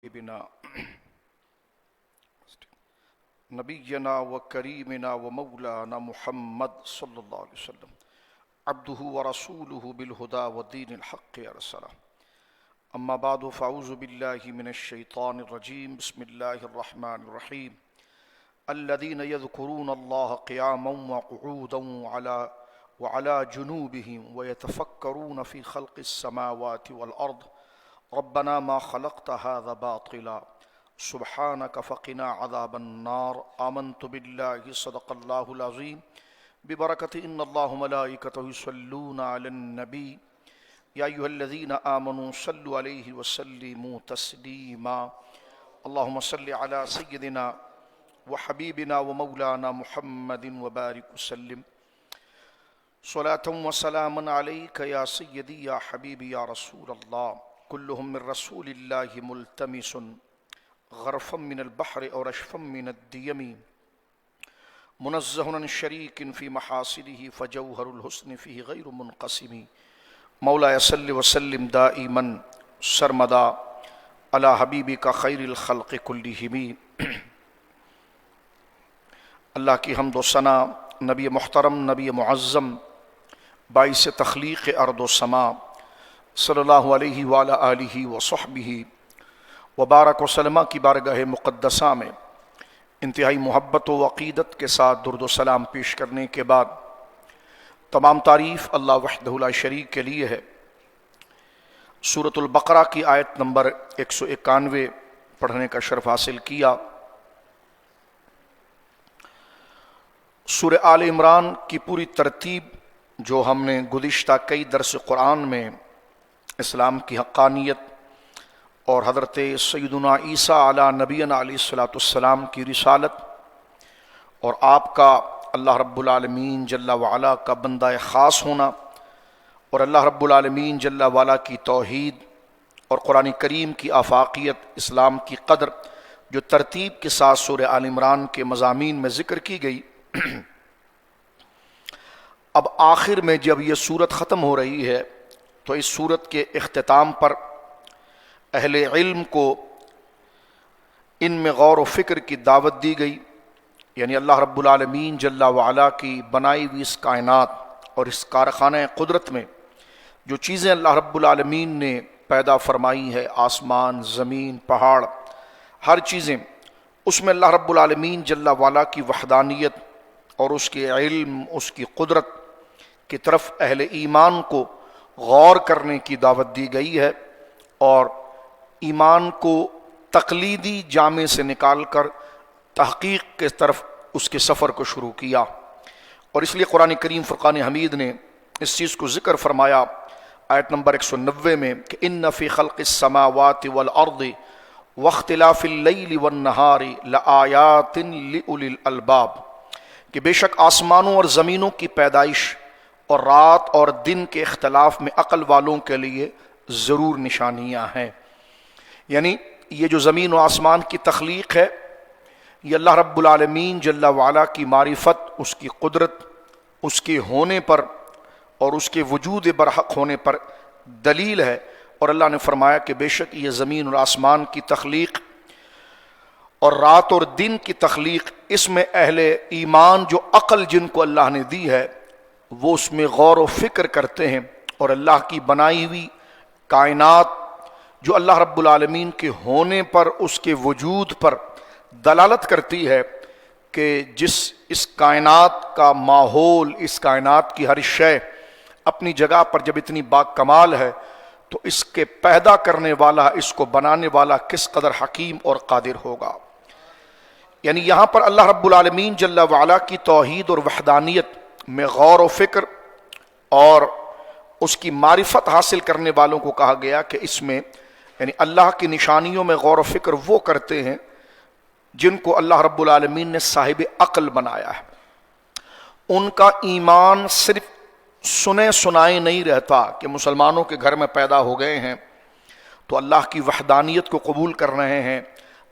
بنا نبینا و کریمنا و مولانا محمد صلی اللہ علیہ وسلم عبدہ و رسولہ بالہدا و دین الحق ارسلہ اما بعد فاعوذ باللہ من الشیطان الرجیم بسم اللہ الرحمن الرحیم الذین یذکرون اللہ قیاما وقعودا وعلى جنوبهم ويتفکرون فی خلق السماوات والارض ربنا ما خلقت هذا باطلا سبحانك فقنا عذاب النار آمنت بالله صدق الله العظيم ببركة إن الله ملائكته يصلون على النبي يا أيها الذين آمنوا صلوا عليه وسلموا تسليما اللهم صل على سيدنا وحبيبنا ومولانا محمد وبارك وسلم صلاة وسلاما عليك يا سيدي يا حبيبي يا رسول الله كلهم من رسول الله ملتمس غرفا من البحر أو رشفا من الديم منزه عن شريك في محاسنه فجوهر الحسن فيه غير منقسم مولاي صل وسلم دائما سرمدا على حبيبك خير الخلق كلهم اللہ کی حمد و ثنا نبی محترم نبی معظم باعث تخلیق ارض و سما صلی اللہ علیہ وآلہ آلہ وصحبہ وبارک وسلم کی بارگاہ مقدسہ میں انتہائی محبت و عقیدت کے ساتھ درود و سلام پیش کرنے کے بعد تمام تعریف اللہ وحدہ لا شریک کے لیے ہے۔ سورۃ البقرہ کی آیت نمبر 191 پڑھنے کا شرف حاصل کیا۔ سورہ آل عمران کی پوری ترتیب جو ہم نے گزشتہ کئی درس قرآن میں اسلام کی حقانیت اور حضرت سیدنا عیسیٰ علی نبینا علیہ الصلوۃ والسلام کی رسالت اور آپ کا اللہ رب العالمین جل وعلا کا بندہ خاص ہونا اور اللہ رب العالمین جل وعلا کی توحید اور قرآن کریم کی آفاقیت اسلام کی قدر جو ترتیب کے ساتھ سورہ آل عمران کے مضامین میں ذکر کی گئی، اب آخر میں جب یہ سورت ختم ہو رہی ہے تو اس سورت کے اختتام پر اہل علم کو ان میں غور و فکر کی دعوت دی گئی، یعنی اللہ رب العالمین جل وعلا کی بنائی ہوئی اس کائنات اور اس کارخانہ قدرت میں جو چیزیں اللہ رب العالمین نے پیدا فرمائی ہے، آسمان، زمین، پہاڑ، ہر چیزیں، اس میں اللہ رب العالمین جل وعلا کی وحدانیت اور اس کے علم، اس کی قدرت کی طرف اہل ایمان کو غور کرنے کی دعوت دی گئی ہے اور ایمان کو تقلیدی جامے سے نکال کر تحقیق کے طرف اس کے سفر کو شروع کیا، اور اس لیے قرآن کریم فرقان حمید نے اس چیز کو ذکر فرمایا آیت نمبر 190 میں کہ ان فی خلق السماوات والارض واختلاف اللیل والنہار لآیات لأولی الالباب، کہ بے شک آسمانوں اور زمینوں کی پیدائش اور رات اور دن کے اختلاف میں عقل والوں کے لیے ضرور نشانیاں ہیں۔ یعنی یہ جو زمین و آسمان کی تخلیق ہے یہ اللہ رب العالمین جل وعلا کی معرفت، اس کی قدرت، اس کے ہونے پر اور اس کے وجود برحق ہونے پر دلیل ہے، اور اللہ نے فرمایا کہ بے شک یہ زمین اور آسمان کی تخلیق اور رات اور دن کی تخلیق، اس میں اہل ایمان جو عقل جن کو اللہ نے دی ہے وہ اس میں غور و فکر کرتے ہیں، اور اللہ کی بنائی ہوئی کائنات جو اللہ رب العالمین کے ہونے پر، اس کے وجود پر دلالت کرتی ہے کہ اس کائنات کا ماحول، اس کائنات کی ہر شے اپنی جگہ پر جب اتنی با کمال ہے تو اس کے پیدا کرنے والا، اس کو بنانے والا کس قدر حکیم اور قادر ہوگا۔ یعنی یہاں پر اللہ رب العالمین جل وعلا کی توحید اور وحدانیت میں غور و فکر اور اس کی معرفت حاصل کرنے والوں کو کہا گیا کہ اس میں یعنی اللہ کی نشانیوں میں غور و فکر وہ کرتے ہیں جن کو اللہ رب العالمین نے صاحب عقل بنایا ہے۔ ان کا ایمان صرف سنے سنائے نہیں رہتا کہ مسلمانوں کے گھر میں پیدا ہو گئے ہیں تو اللہ کی وحدانیت کو قبول کر رہے ہیں،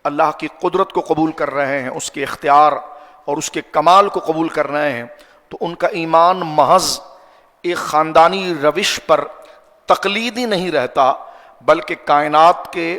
اللہ کی قدرت کو قبول کر رہے ہیں، اس کے اختیار اور اس کے کمال کو قبول کر رہے ہیں، تو ان کا ایمان محض ایک خاندانی روش پر تقلیدی نہیں رہتا بلکہ کائنات کے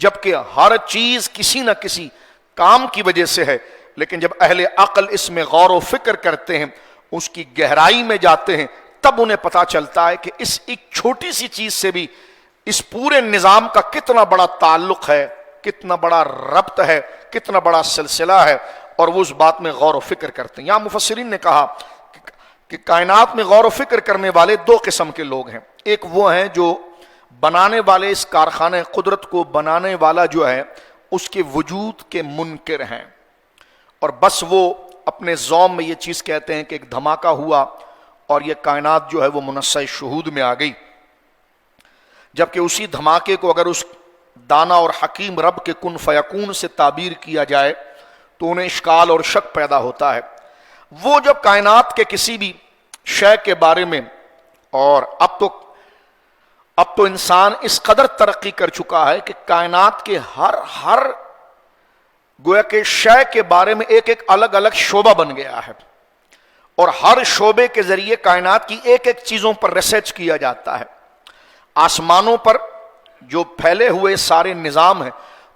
جبکہ ہر چیز کسی نہ کسی کام کی وجہ سے ہے، لیکن جب اہل عقل اس میں غور و فکر کرتے ہیں، اس کی گہرائی میں جاتے ہیں، تب انہیں پتا چلتا ہے کہ اس ایک چھوٹی سی چیز سے بھی اس پورے نظام کا کتنا بڑا تعلق ہے، کتنا بڑا ربط ہے، کتنا بڑا سلسلہ ہے، اور وہ اس بات میں غور و فکر کرتے ہیں۔ یہاں مفسرین نے کہا کہ کائنات میں غور و فکر کرنے والے دو قسم کے لوگ ہیں۔ ایک وہ ہیں جو بنانے والے، اس کارخانہ قدرت کو بنانے والا جو ہے اس کے وجود کے منکر ہیں، اور بس وہ اپنے ذوم میں یہ چیز کہتے ہیں کہ ایک دھماکہ ہوا اور یہ کائنات جو ہے وہ منصہ شہود میں آ گئی، جبکہ اسی دھماکے کو اگر اس دانا اور حکیم رب کے کن فیکون سے تعبیر کیا جائے تو انہیں اشکال اور شک پیدا ہوتا ہے۔ وہ جب کائنات کے کسی بھی شے کے بارے میں، اور اب تو انسان اس قدر ترقی کر چکا ہے کہ کائنات کے ہر گویا کہ شے کے بارے میں ایک ایک الگ الگ شعبہ بن گیا ہے، اور ہر شعبے کے ذریعے کائنات کی ایک ایک چیزوں پر ریسرچ کیا جاتا ہے۔ آسمانوں پر جو پھیلے ہوئے سارے نظام ہیں،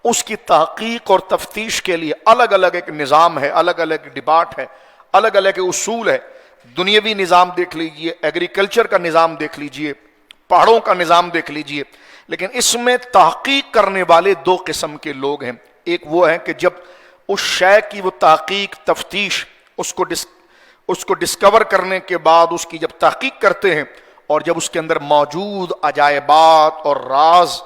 اس کی تحقیق اور تفتیش کے لیے الگ الگ ایک نظام ہے، الگ الگ ڈپارٹ ہے، الگ الگ اصول ہے۔ دنیاوی نظام دیکھ لیجئے، ایگریکلچر کا نظام دیکھ لیجئے، پہاڑوں کا نظام دیکھ لیجئے، لیکن اس میں تحقیق کرنے والے دو قسم کے لوگ ہیں۔ ایک وہ ہے کہ جب اس شے کی وہ تحقیق، تفتیش، اس کو ڈسکور کرنے کے بعد اس کی جب تحقیق کرتے ہیں، اور جب اس کے اندر موجود عجائبات اور راز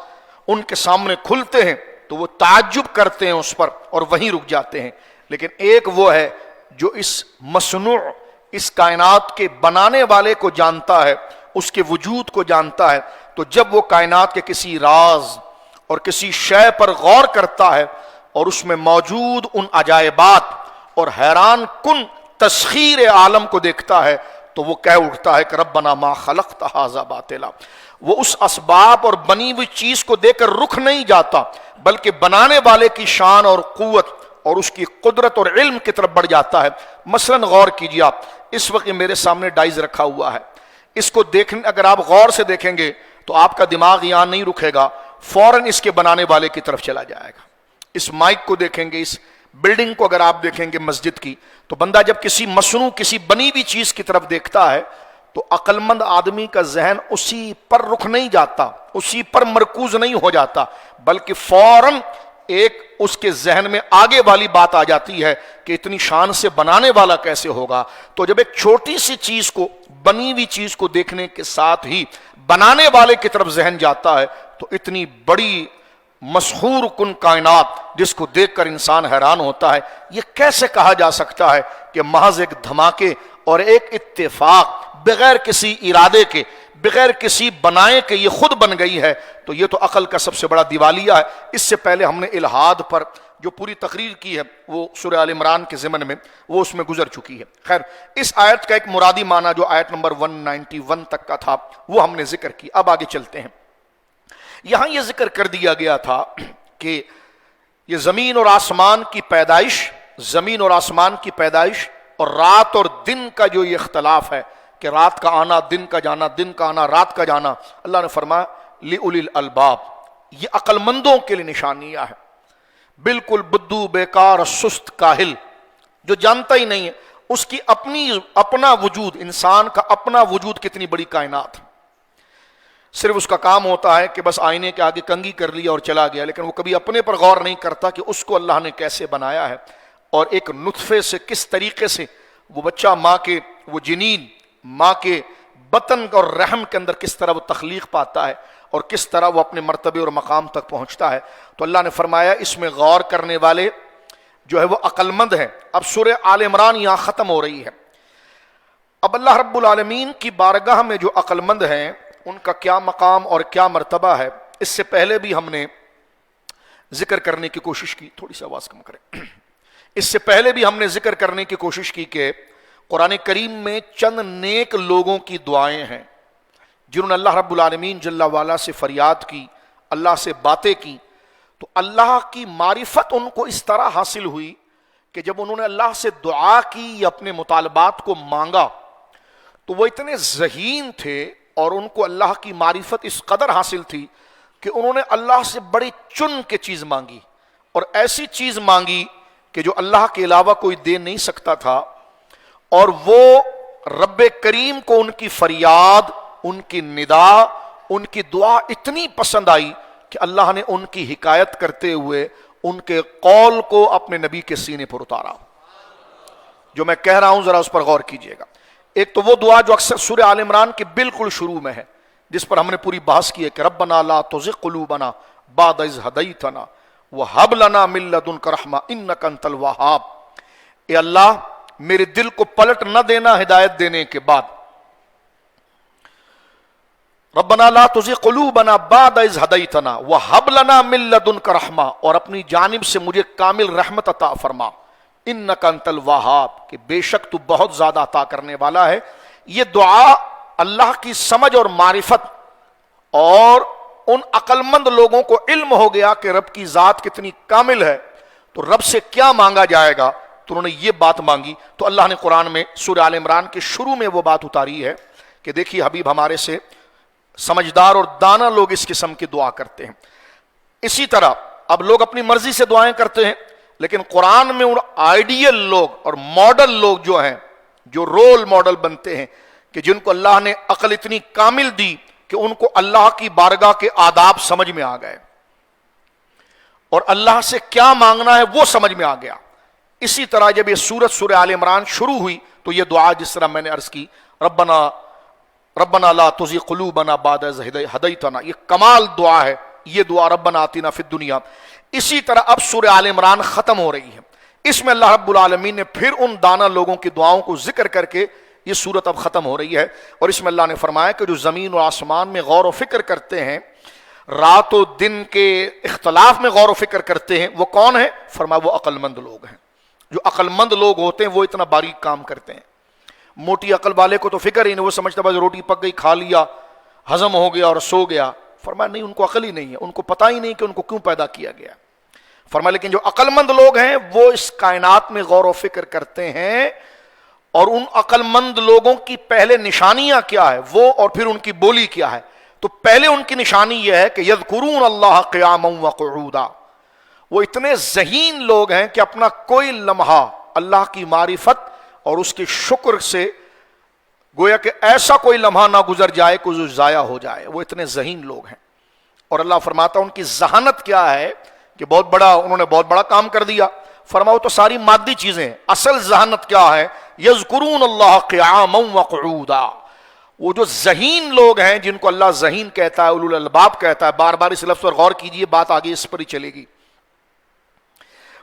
ان کے سامنے کھلتے ہیں تو وہ تعجب کرتے ہیں اس پر اور وہیں رک جاتے ہیں۔ لیکن ایک وہ ہے جو اس مصنوع، اس کائنات کے بنانے والے کو جانتا ہے، اس کے وجود کو جانتا ہے، تو جب وہ کائنات کے کسی راز اور کسی شے پر غور کرتا ہے اور اس میں موجود ان عجائبات اور حیران کن تسخیر عالم کو دیکھتا ہے تو وہ کہہ اٹھتا ہے کہ ربنا ما خلقت ھذا باطلا۔ وہ اس اسباب اور بنی ہوئی چیز کو دیکھ کر رک نہیں جاتا، بلکہ بنانے والے کی شان اور قوت اور اس کی قدرت اور علم کی طرف بڑھ جاتا ہے۔ مثلا غور کیجیے، آپ اس وقت میرے سامنے ڈائز رکھا ہوا ہے، اس کو دیکھنے اگر آپ غور سے دیکھیں گے تو آپ کا دماغ یہاں نہیں رکے گا، فوراً اس کے بنانے والے کی طرف چلا جائے گا۔ اس مائک کو دیکھیں گے، اس بلڈنگ کو اگر آپ دیکھیں گے مسجد کی، تو بندہ جب کسی مصنوع، کسی بنی ہوئی چیز کی طرف دیکھتا ہے تو عقل مند آدمی کا ذہن اسی پر رک نہیں جاتا، اسی پر مرکوز نہیں ہو جاتا، بلکہ فوراً ایک اس کے ذہن میں آگے والی بات آ جاتی ہے کہ اتنی شان سے بنانے والا کیسے ہوگا۔ تو جب ایک چھوٹی سی چیز کو، بنی ہوئی چیز کو دیکھنے کے ساتھ ہی بنانے والے کی طرف ذہن جاتا ہے تو اتنی بڑی مسحور کن کائنات جس کو دیکھ کر انسان حیران ہوتا ہے، یہ کیسے کہا جا سکتا ہے کہ محض ایک دھماکے اور ایک اتفاق، بغیر کسی ارادے کے، بغیر کسی بنائے کے یہ خود بن گئی ہے؟ تو یہ تو عقل کا سب سے بڑا دیوالیہ ہے۔ اس سے پہلے ہم نے الہاد پر جو پوری تقریر کی ہے وہ سورہ آل عمران کے ضمن میں وہ اس میں گزر چکی ہے۔ خیر، اس آیت کا ایک مرادی معنی جو آیت نمبر 191 تک کا تھا وہ ہم نے ذکر کی۔ اب آگے چلتے ہیں۔ یہاں یہ ذکر کر دیا گیا تھا کہ یہ زمین اور آسمان کی پیدائش، زمین اور آسمان کی پیدائش اور رات اور دن کا جو یہ اختلاف ہے کہ رات کا آنا، دن کا جانا، دن کا آنا، رات کا جانا، اللہ نے فرمایا لِأُولِي الْأَلْبَابِ، یہ عقل مندوں کے لیے نشانیاں ہے۔ بالکل بدو، بیکار، سست، کاہل جو جانتا ہی نہیں ہے اس کی اپنا وجود، انسان کا اپنا وجود کتنی بڑی کائنات، صرف اس کا کام ہوتا ہے کہ بس آئینے کے آگے کنگھی کر لیا اور چلا گیا، لیکن وہ کبھی اپنے پر غور نہیں کرتا کہ اس کو اللہ نے کیسے بنایا ہے، اور ایک نطفے سے کس طریقے سے وہ بچہ ماں کے، وہ جنین ماں کے بطن اور رحم کے اندر کس طرح وہ تخلیق پاتا ہے اور کس طرح وہ اپنے مرتبے اور مقام تک پہنچتا ہے۔ تو اللہ نے فرمایا اس میں غور کرنے والے جو ہے وہ عقل مند ہیں۔ اب سورہ آل عمران یہاں ختم ہو رہی ہے۔ اب اللہ رب العالمین کی بارگاہ میں جو عقل مند ہیں ان کا کیا مقام اور کیا مرتبہ ہے، اس سے پہلے بھی ہم نے ذکر کرنے کی کوشش کی، تھوڑی سی آواز کم کریں، اس سے پہلے بھی ہم نے ذکر کرنے کی کوشش کی کہ قرآن کریم میں چند نیک لوگوں کی دعائیں ہیں جنہوں نے اللہ رب العالمین جل وعلا سے فریاد کی، اللہ سے باتیں کی، تو اللہ کی معرفت ان کو اس طرح حاصل ہوئی کہ جب انہوں نے اللہ سے دعا کی یا اپنے مطالبات کو مانگا تو وہ اتنے ذہین تھے اور ان کو اللہ کی معرفت اس قدر حاصل تھی کہ انہوں نے اللہ سے بڑی چن کے چیز مانگی، اور ایسی چیز مانگی کہ جو اللہ کے علاوہ کوئی دے نہیں سکتا تھا، اور وہ رب کریم کو ان کی فریاد، ان کی ندا، ان کی دعا اتنی پسند آئی کہ اللہ نے ان کی حکایت کرتے ہوئے ان کے قول کو اپنے نبی کے سینے پر اتارا۔ جو میں کہہ رہا ہوں ذرا اس پر غور کیجئے گا۔ ایک تو وہ دعا جو اکثر سورہ آل عمران کے بالکل شروع میں ہے، جس پر ہم نے پوری بحث کی ہے کہ ربنا لا تزغ قلوبنا بعد اذ ہدیتنا وہب لنا من لدنک رحمہ انک انت الوہاب۔ اے اللہ میرے دل کو پلٹ نہ دینا ہدایت دینے کے بعد، ربنا لا تزغ قلوبنا بعد اذ ہدیتنا وہب لنا من لدنک رحمہ، اور اپنی جانب سے مجھے کامل رحمت عطا فرما، انک انت الوہاب، کہ بے شک تو بہت زیادہ عطا کرنے والا ہے۔ یہ دعا اللہ کی سمجھ اور معرفت، اور ان عقل مند لوگوں کو علم ہو گیا کہ رب کی ذات کتنی کامل ہے، تو رب سے کیا مانگا جائے گا، تو انہوں نے یہ بات مانگی۔ تو اللہ نے قرآن میں سورہ آل عمران کے شروع میں وہ بات اتاری ہے کہ دیکھیے حبیب ہمارے سے سمجھدار اور دانا لوگ اس قسم کی دعا کرتے ہیں۔ اسی طرح اب لوگ اپنی مرضی سے دعائیں کرتے ہیں، لیکن قرآن میں ان آئیڈیل لوگ اور ماڈل لوگ جو ہیں، جو رول ماڈل بنتے ہیں، کہ جن کو اللہ نے عقل اتنی کامل دی کہ ان کو اللہ کی بارگاہ کے آداب سمجھ میں آ گئے، اور اللہ سے کیا مانگنا ہے وہ سمجھ میں آ گیا۔ اسی طرح جب یہ سورہ آل عمران شروع ہوئی تو یہ دعا جس طرح میں نے عرض کی، ربنا لا تزغ قلوبنا بعد اذ ہدیتنا، یہ کمال دعا ہے یہ دعا، ربنا آتنا فی الدنیا۔ اسی طرح اب سورہ آل عمران ختم ہو رہی ہے، اس میں اللہ رب العالمین نے پھر ان دانا لوگوں کی دعاؤں کو ذکر کر کے یہ سورت اب ختم ہو رہی ہے، اور اس میں اللہ نے فرمایا کہ جو زمین و آسمان میں غور و فکر کرتے ہیں، رات و دن کے اختلاف میں غور و فکر کرتے ہیں، وہ کون ہے؟ فرمایا وہ عقل مند لوگ ہیں۔ جو عقل مند لوگ ہوتے ہیں وہ اتنا باریک کام کرتے ہیں۔ موٹی عقل والے کو تو فکر ہی نہیں، وہ سمجھتا بس روٹی پک گئی، کھا لیا، ہضم ہو گیا اور سو گیا۔ فرمایا نہیں، ان کو عقل ہی نہیں ہے، ان کو پتہ ہی نہیں کہ ان کو کیوں پیدا کیا گیا۔ فرمایا لیکن جو عقل مند لوگ ہیں وہ اس کائنات میں غور و فکر کرتے ہیں، اور ان عقل مند لوگوں کی پہلے نشانیاں کیا ہے وہ، اور پھر ان کی بولی کیا ہے۔ تو پہلے ان کی نشانی یہ ہے کہ یذکرون اللہ قیاما وقعودا، وہ اتنے ذہین لوگ ہیں کہ اپنا کوئی لمحہ اللہ کی معرفت اور اس کے شکر سے گویا کہ ایسا کوئی لمحہ نہ گزر جائے کہ جو ضائع ہو جائے، وہ اتنے ذہین لوگ ہیں۔ اور اللہ فرماتا ان کی ذہانت کیا ہے کہ انہوں نے بہت بڑا کام کر دیا۔ فرماؤ تو ساری مادی چیزیں، اصل ذہانت کیا ہے؟ یذکرون اللہ قیاما وقعودا، وہ جو ذہین لوگ ہیں جن کو اللہ ذہین کہتا ہے، اولو الالباب کہتا ہے، بار بار اس لفظ پر غور کیجئے، بات آگے اس پر ہی چلے گی۔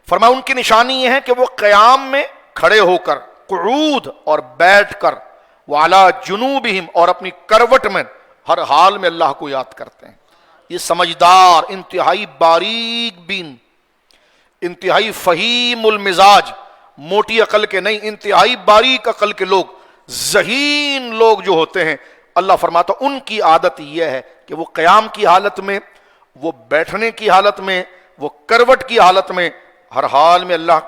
فرمایا ان کی نشانی یہ ہے کہ وہ قیام میں کھڑے ہو کر، قعود اور بیٹھ کر، وعلی جنوبہم اور اپنی کروٹ میں ہر حال میں اللہ کو یاد کرتے ہیں۔ یہ سمجھدار، انتہائی باریک بین، انتہائی فہیم المزاج، موٹی عقل کے نہیں، انتہائی باریک عقل کے لوگ، ذہین لوگ جو ہوتے ہیں، اللہ فرماتا ان کی عادت یہ ہے کہ وہ قیام کی حالت میں، وہ بیٹھنے کی حالت میں، وہ کروٹ کی حالت میں ہر حال میں اللہ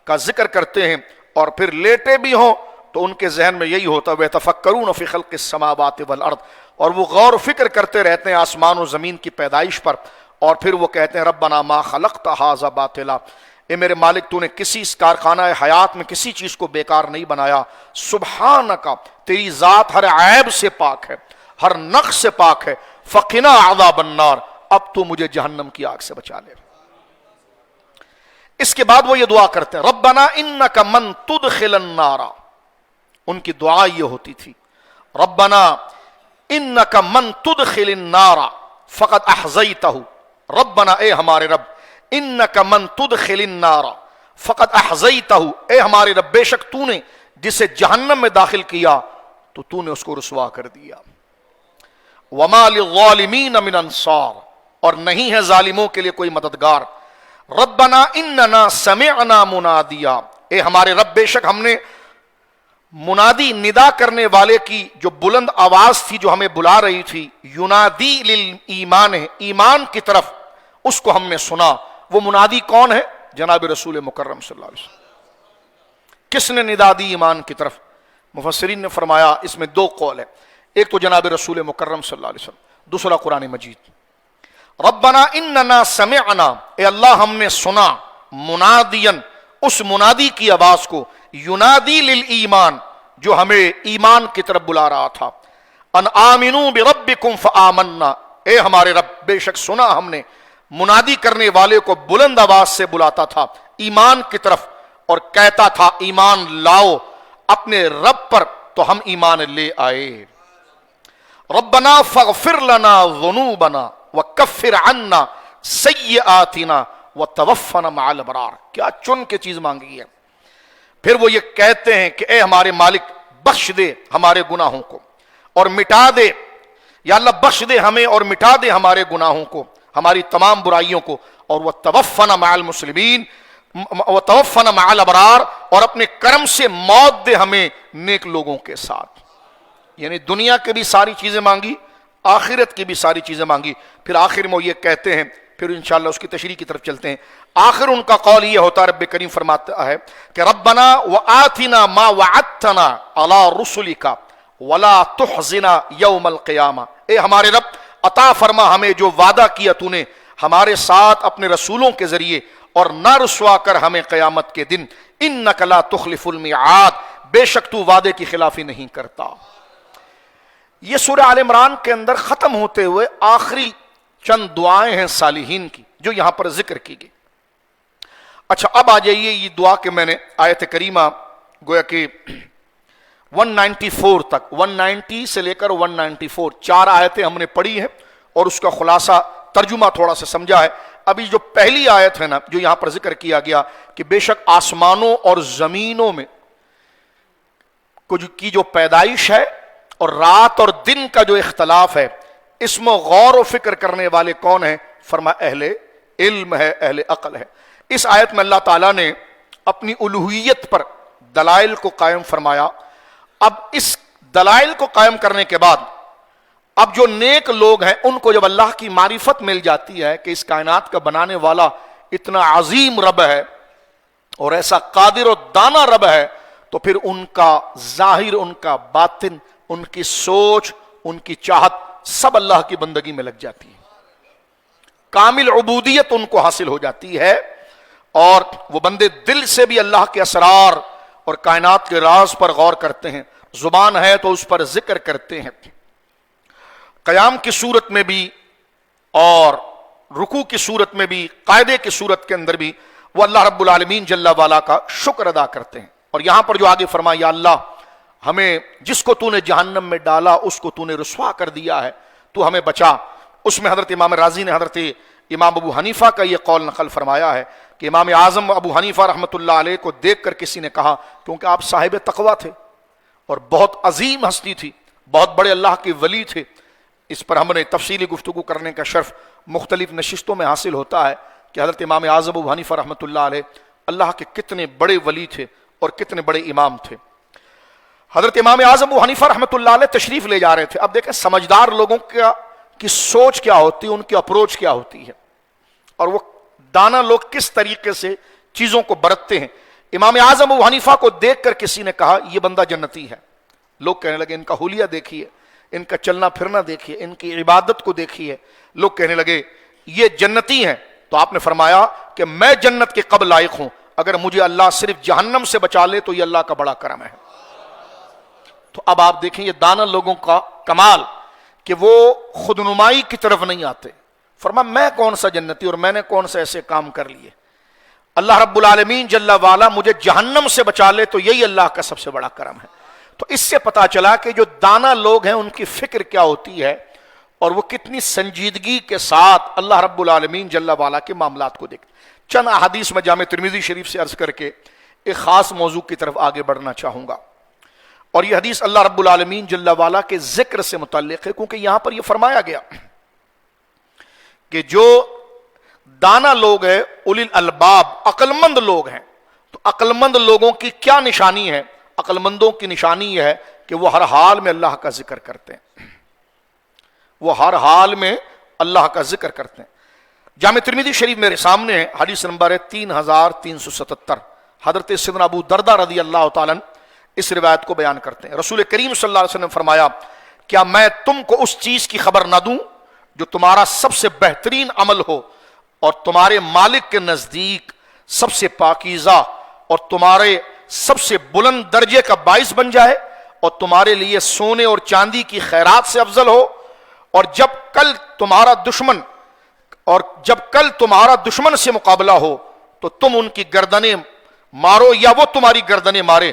کا ذکر کرتے ہیں، اور پھر لیٹے بھی ہوں تو ان کے ذہن میں یہی ہوتا ہے وَيَتَفَكَّرُونَ فِي خَلْقِ السَّمَاوَاتِ وَالْأَرْضِ، اور وہ غور و فکر کرتے رہتے ہیں آسمان و زمین کی پیدائش پر، اور پھر وہ کہتے ہیں ربنا ما خلقت ھذا باطلا، اے میرے مالک تو نے کسی اس کارخانہ حیات میں کسی چیز کو بیکار نہیں بنایا، سبحانک، تیری ذات ہر عیب سے پاک ہے، ہر نقص سے پاک ہے، فقنا عذاب النار، اب تو مجھے جہنم کی آگ سے بچا لے۔ اس کے بعد وہ یہ دعا کرتے ہیں ربنا انک من تدخل النار، ان کی دعا یہ ہوتی تھی ربنا انک من تدخل النار فقد احزیتہ، ربنا اے ہمارے رب، انک من تدخل النار فقد احزیتہ، اے ہمارے رب بے شک تو نے جسے جہنم میں داخل کیا تو تو نے اس کو رسوا کر دیا، وما للظالمین من انصار، اور نہیں ہے ظالموں کے لیے کوئی مددگار، ربنا اننا سمعنا منادیا، اے ہمارے رب بے شک ہم نے منادی ندا کرنے والے کی جو بلند آواز تھی جو ہمیں بلا رہی تھی، ینادی للایمان، ایمان کی طرف، اس کو ہم نے سنا۔ وہ منادی کون ہے؟ جناب رسول مکرم صلی اللہ علیہ وسلم۔ کس نے ندا دی ایمان کی طرف؟ مفسرین نے فرمایا اس میں دو قول ہے، ایک تو جناب رسول مکرم صلی اللہ علیہ وسلم، دوسرا قرآن مجید۔ ربنا اننا سمعنا، اے اللہ ہم نے سنا، منادین اس منادی کی آواز کو، ینادی للایمان جو ہمیں ایمان کی طرف بلا رہا تھا، ان آمنوا بربکم فآمنا، اے ہمارے رب بے شک سنا ہم نے منادی کرنے والے کو بلند آواز سے بلاتا تھا ایمان کی طرف، اور کہتا تھا ایمان لاؤ اپنے رب پر، تو ہم ایمان لے آئے۔ ربنا فاغفر لنا ذنوبنا وکفر عنا سیئاتنا وتوفنا مع الابرار، کیا چن کے چیز مانگی ہے۔ پھر وہ یہ کہتے ہیں کہ اے ہمارے مالک بخش دے ہمارے گناہوں کو اور مٹا دے، یا اللہ بخش دے ہمیں اور مٹا دے ہمارے گناہوں کو، ہماری تمام برائیوں کو، اور وتوفنا مع المسلمین وتوفنا مع الابرار، اور اپنے کرم سے موت دے ہمیں نیک لوگوں کے ساتھ۔ یعنی دنیا کی بھی ساری چیزیں مانگی، آخرت کی بھی ساری چیزیں مانگی، پھر آخر میں وہ یہ کہتے ہیں، پھر انشاءاللہ اس کی تشریح کی طرف چلتے ہیں۔ آخر ان کا قول یہ ہوتا ہے، رب کریم فرماتا ہے کہ ربنا وآتنا ما وعدتنا علی رسلک ولا تحزنا یوم القیامہ، اے ہمارے رب عطا فرما ہمیں جو وعدہ کیا تو نے ہمارے ساتھ اپنے رسولوں کے ذریعے، اور نہ رسوا کر ہمیں قیامت کے دن، انک لا تخلف المیعاد، بے شک تو وعدے کی خلافی نہیں کرتا۔ یہ سورہ آل عمران کے اندر ختم ہوتے ہوئے آخری چند دعائیں ہیں صالحین کی جو یہاں پر ذکر کی گئی۔ اچھا اب آ جائیے یہ دعا کہ میں نے آیت کریمہ گویا کہ 194 تک، 190 سے لے کر 194 4 آیتیں ہم نے پڑھی ہیں اور اس کا خلاصہ ترجمہ تھوڑا سا سمجھا ہے۔ ابھی جو پہلی آیت ہے نا جو یہاں پر ذکر کیا گیا کہ بے شک آسمانوں اور زمینوں میں کچھ کی جو پیدائش ہے اور رات اور دن کا جو اختلاف ہے، اس میں غور و فکر کرنے والے کون ہیں؟ فرما اہل علم ہے، اہل عقل ہے۔ اس آیت میں اللہ تعالیٰ نے اپنی الوہیت پر دلائل کو قائم فرمایا۔ اب اس دلائل کو قائم کرنے کے بعد اب جو نیک لوگ ہیں ان کو جب اللہ کی معرفت مل جاتی ہے کہ اس کائنات کا بنانے والا اتنا عظیم رب ہے اور ایسا قادر و دانا رب ہے، تو پھر ان کا ظاہر، ان کا باطن، ان کی سوچ، ان کی چاہت سب اللہ کی بندگی میں لگ جاتی ہے، کامل عبودیت ان کو حاصل ہو جاتی ہے، اور وہ بندے دل سے بھی اللہ کے اسرار اور کائنات کے راز پر غور کرتے ہیں، زبان ہے تو اس پر ذکر کرتے ہیں، قیام کی صورت میں بھی اور رکوع کی صورت میں بھی، قاعدے کی صورت کے اندر بھی وہ اللہ رب العالمین جل وعلا کا شکر ادا کرتے ہیں۔ اور یہاں پر جو آگے فرمایا، یا اللہ ہمیں جس کو تو نے جہنم میں ڈالا اس کو تو نے رسوا کر دیا ہے، تو ہمیں بچا۔ اس میں حضرت امام رازی نے حضرت امام ابو حنیفہ کا یہ قول نقل فرمایا ہے کہ امام اعظم ابو حنیفہ رحمۃ اللہ علیہ کو دیکھ کر کسی نے کہا، کیونکہ آپ صاحب تقویٰ تھے اور بہت عظیم ہستی تھی، بہت بڑے اللہ کے ولی تھے، اس پر ہم نے تفصیلی گفتگو کرنے کا شرف مختلف نشستوں میں حاصل ہوتا ہے کہ حضرت امام اعظم ابو حنیفہ رحمۃ اللہ علیہ اللہ کے کتنے بڑے ولی تھے اور کتنے بڑے امام تھے۔ حضرت امام اعظم ابو حنیفہ رحمۃ اللہ علیہ تشریف لے جا رہے تھے۔ اب دیکھیں سمجھدار لوگوں کی سوچ کیا ہوتی ہے، ان کی اپروچ کیا ہوتی ہے، اور وہ دانا لوگ کس طریقے سے چیزوں کو برتتے ہیں۔ امام اعظم ابو حنیفہ کو دیکھ کر کسی نے کہا یہ بندہ جنتی ہے۔ لوگ کہنے لگے ان کا حلیہ دیکھیے، ان کا چلنا پھرنا دیکھیے، ان کی عبادت کو دیکھیے۔ لوگ کہنے لگے یہ جنتی ہیں۔ تو آپ نے فرمایا کہ میں جنت کے قبل لائق ہوں، اگر مجھے اللہ صرف جہنم سے بچا لے تو یہ اللہ کا بڑا کرم ہے۔ تو اب آپ دیکھیں یہ دانا لوگوں کا کمال کہ وہ خود نمائی کی طرف نہیں آتے۔ فرمایا میں کون سا جنتی اور میں نے کون سے ایسے کام کر لیے، اللہ رب العالمین جل وعلا مجھے جہنم سے بچا لے تو یہی اللہ کا سب سے بڑا کرم ہے۔ تو اس سے پتا چلا کہ جو دانا لوگ ہیں ان کی فکر کیا ہوتی ہے اور وہ کتنی سنجیدگی کے ساتھ اللہ رب العالمین جل وعلا کے معاملات کو دیکھتے۔ چند احادیث میں جامع ترمذی شریف سے عرض کر کے ایک خاص موضوع کی طرف آگے بڑھنا چاہوں گا، اور یہ حدیث اللہ رب العالمین جل وعلا کے ذکر سے متعلق ہے، کیونکہ یہاں پر یہ فرمایا گیا کہ جو دانا لوگ ہیں اولی الالباب، عقل مند لوگ ہیں، تو عقل مند لوگوں کی کیا نشانی ہے؟ عقل مندوں کی نشانی یہ ہے کہ وہ ہر حال میں اللہ کا ذکر کرتے ہیں، وہ ہر حال میں اللہ کا ذکر کرتے ہیں۔ جامع ترمذی شریف میرے سامنے ہے، حدیث نمبر ہے 3377، حضرت سیدنا ابو دردہ رضی اللہ تعالیٰ اس روایت کو بیان کرتے ہیں۔ رسول کریم صلی اللہ علیہ وسلم نے فرمایا کیا میں تم کو اس چیز کی خبر نہ دوں جو تمہارا سب سے بہترین عمل ہو اور تمہارے مالک کے نزدیک سب سے پاکیزہ اور تمہارے سب سے بلند درجے کا باعث بن جائے اور تمہارے لیے سونے اور چاندی کی خیرات سے افضل ہو، اور جب کل تمہارا دشمن سے مقابلہ ہو تو تم ان کی گردنیں مارو یا وہ تمہاری گردنیں مارے،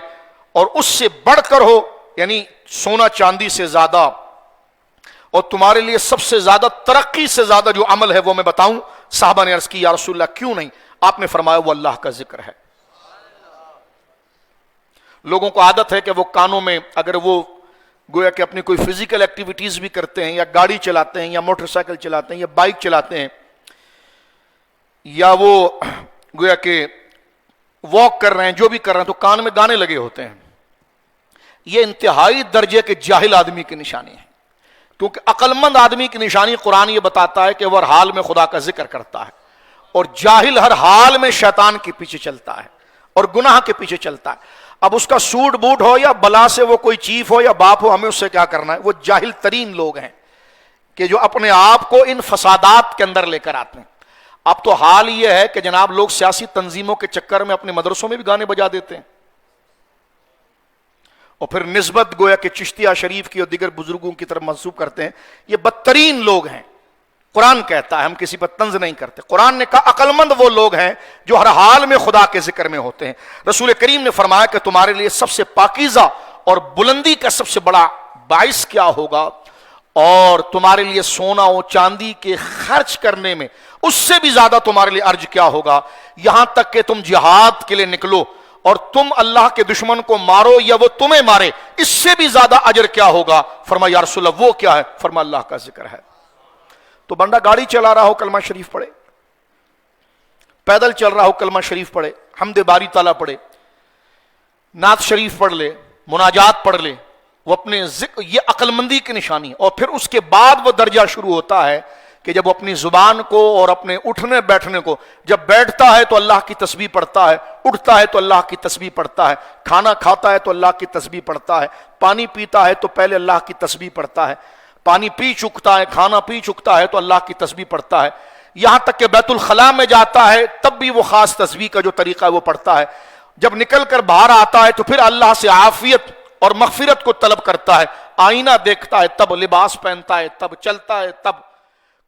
اور اس سے بڑھ کر ہو، یعنی سونا چاندی سے زیادہ، اور تمہارے لیے سب سے زیادہ ترقی سے زیادہ جو عمل ہے وہ میں بتاؤں؟ صحابہ نے عرض کی یا رسول اللہ کیوں نہیں؟ آپ نے فرمایا وہ اللہ کا ذکر ہے۔ لوگوں کو عادت ہے کہ وہ کانوں میں اگر وہ گویا کہ اپنی کوئی فزیکل ایکٹیویٹیز بھی کرتے ہیں، یا گاڑی چلاتے ہیں، یا موٹر سائیکل چلاتے ہیں، یا بائک چلاتے ہیں، یا وہ گویا کہ واک کر رہے ہیں، جو بھی کر رہے ہیں، تو کان میں گانے لگے ہوتے ہیں۔ یہ انتہائی درجے کے جاہل آدمی کی نشانی ہے، کیونکہ عقل مند آدمی کی نشانی قرآن یہ بتاتا ہے کہ وہ ہر حال میں خدا کا ذکر کرتا ہے، اور جاہل ہر حال میں شیطان کے پیچھے چلتا ہے اور گناہ کے پیچھے چلتا ہے۔ اب اس کا سوٹ بوٹ ہو یا بلا سے وہ کوئی چیف ہو یا باپ ہو، ہمیں اس سے کیا کرنا ہے؟ وہ جاہل ترین لوگ ہیں کہ جو اپنے آپ کو ان فسادات کے اندر لے کر آتے ہیں۔ اب تو حال یہ ہے کہ جناب لوگ سیاسی تنظیموں کے چکر میں اپنے مدرسوں میں بھی گانے بجا دیتے ہیں، اور پھر نسبت گویا کہ چشتیہ شریف کی اور دیگر بزرگوں کی طرف منسوب کرتے ہیں۔ یہ بدترین لوگ ہیں۔ قرآن کہتا ہے، ہم کسی پر طنز نہیں کرتے، قرآن نے کہا عقل مند وہ لوگ ہیں جو ہر حال میں خدا کے ذکر میں ہوتے ہیں۔ رسول کریم نے فرمایا کہ تمہارے لیے سب سے پاکیزہ اور بلندی کا سب سے بڑا باعث کیا ہوگا، اور تمہارے لیے سونا و چاندی کے خرچ کرنے میں اس سے بھی زیادہ تمہارے لیے ارج کیا ہوگا، یہاں تک کہ تم جہاد کے لیے نکلو اور تم اللہ کے دشمن کو مارو یا وہ تمہیں مارے، اس سے بھی زیادہ اجر کیا ہوگا؟ فرمایا یا رسول اللہ وہ کیا ہے؟ فرمایا اللہ کا ذکر ہے۔ تو بندہ گاڑی چلا رہا ہو کلمہ شریف پڑھے، پیدل چل رہا ہو کلمہ شریف پڑھے، حمد باری تعالیٰ پڑھے، نعت شریف پڑھ لے، مناجات پڑھ لے، وہ اپنے ذکر، یہ عقل مندی کی نشانی۔ اور پھر اس کے بعد وہ درجہ شروع ہوتا ہے کہ جب وہ اپنی زبان کو اور اپنے اٹھنے بیٹھنے کو، جب بیٹھتا ہے تو اللہ کی تسبیح پڑھتا ہے، اٹھتا ہے تو اللہ کی تسبیح پڑھتا ہے، کھانا کھاتا ہے تو اللہ کی تسبیح پڑھتا ہے، پانی پیتا ہے تو پہلے اللہ کی تسبیح پڑھتا ہے، پانی پی چکتا ہے، کھانا پی چکتا ہے تو اللہ کی تسبیح پڑھتا ہے، یہاں تک کہ بیت الخلاء میں جاتا ہے تب بھی وہ خاص تسبیح کا جو طریقہ ہے وہ پڑھتا ہے، جب نکل کر باہر آتا ہے تو پھر اللہ سے عافیت اور مغفرت کو طلب کرتا ہے، آئینہ دیکھتا ہے تب، لباس پہنتا ہے تب، چلتا ہے تب،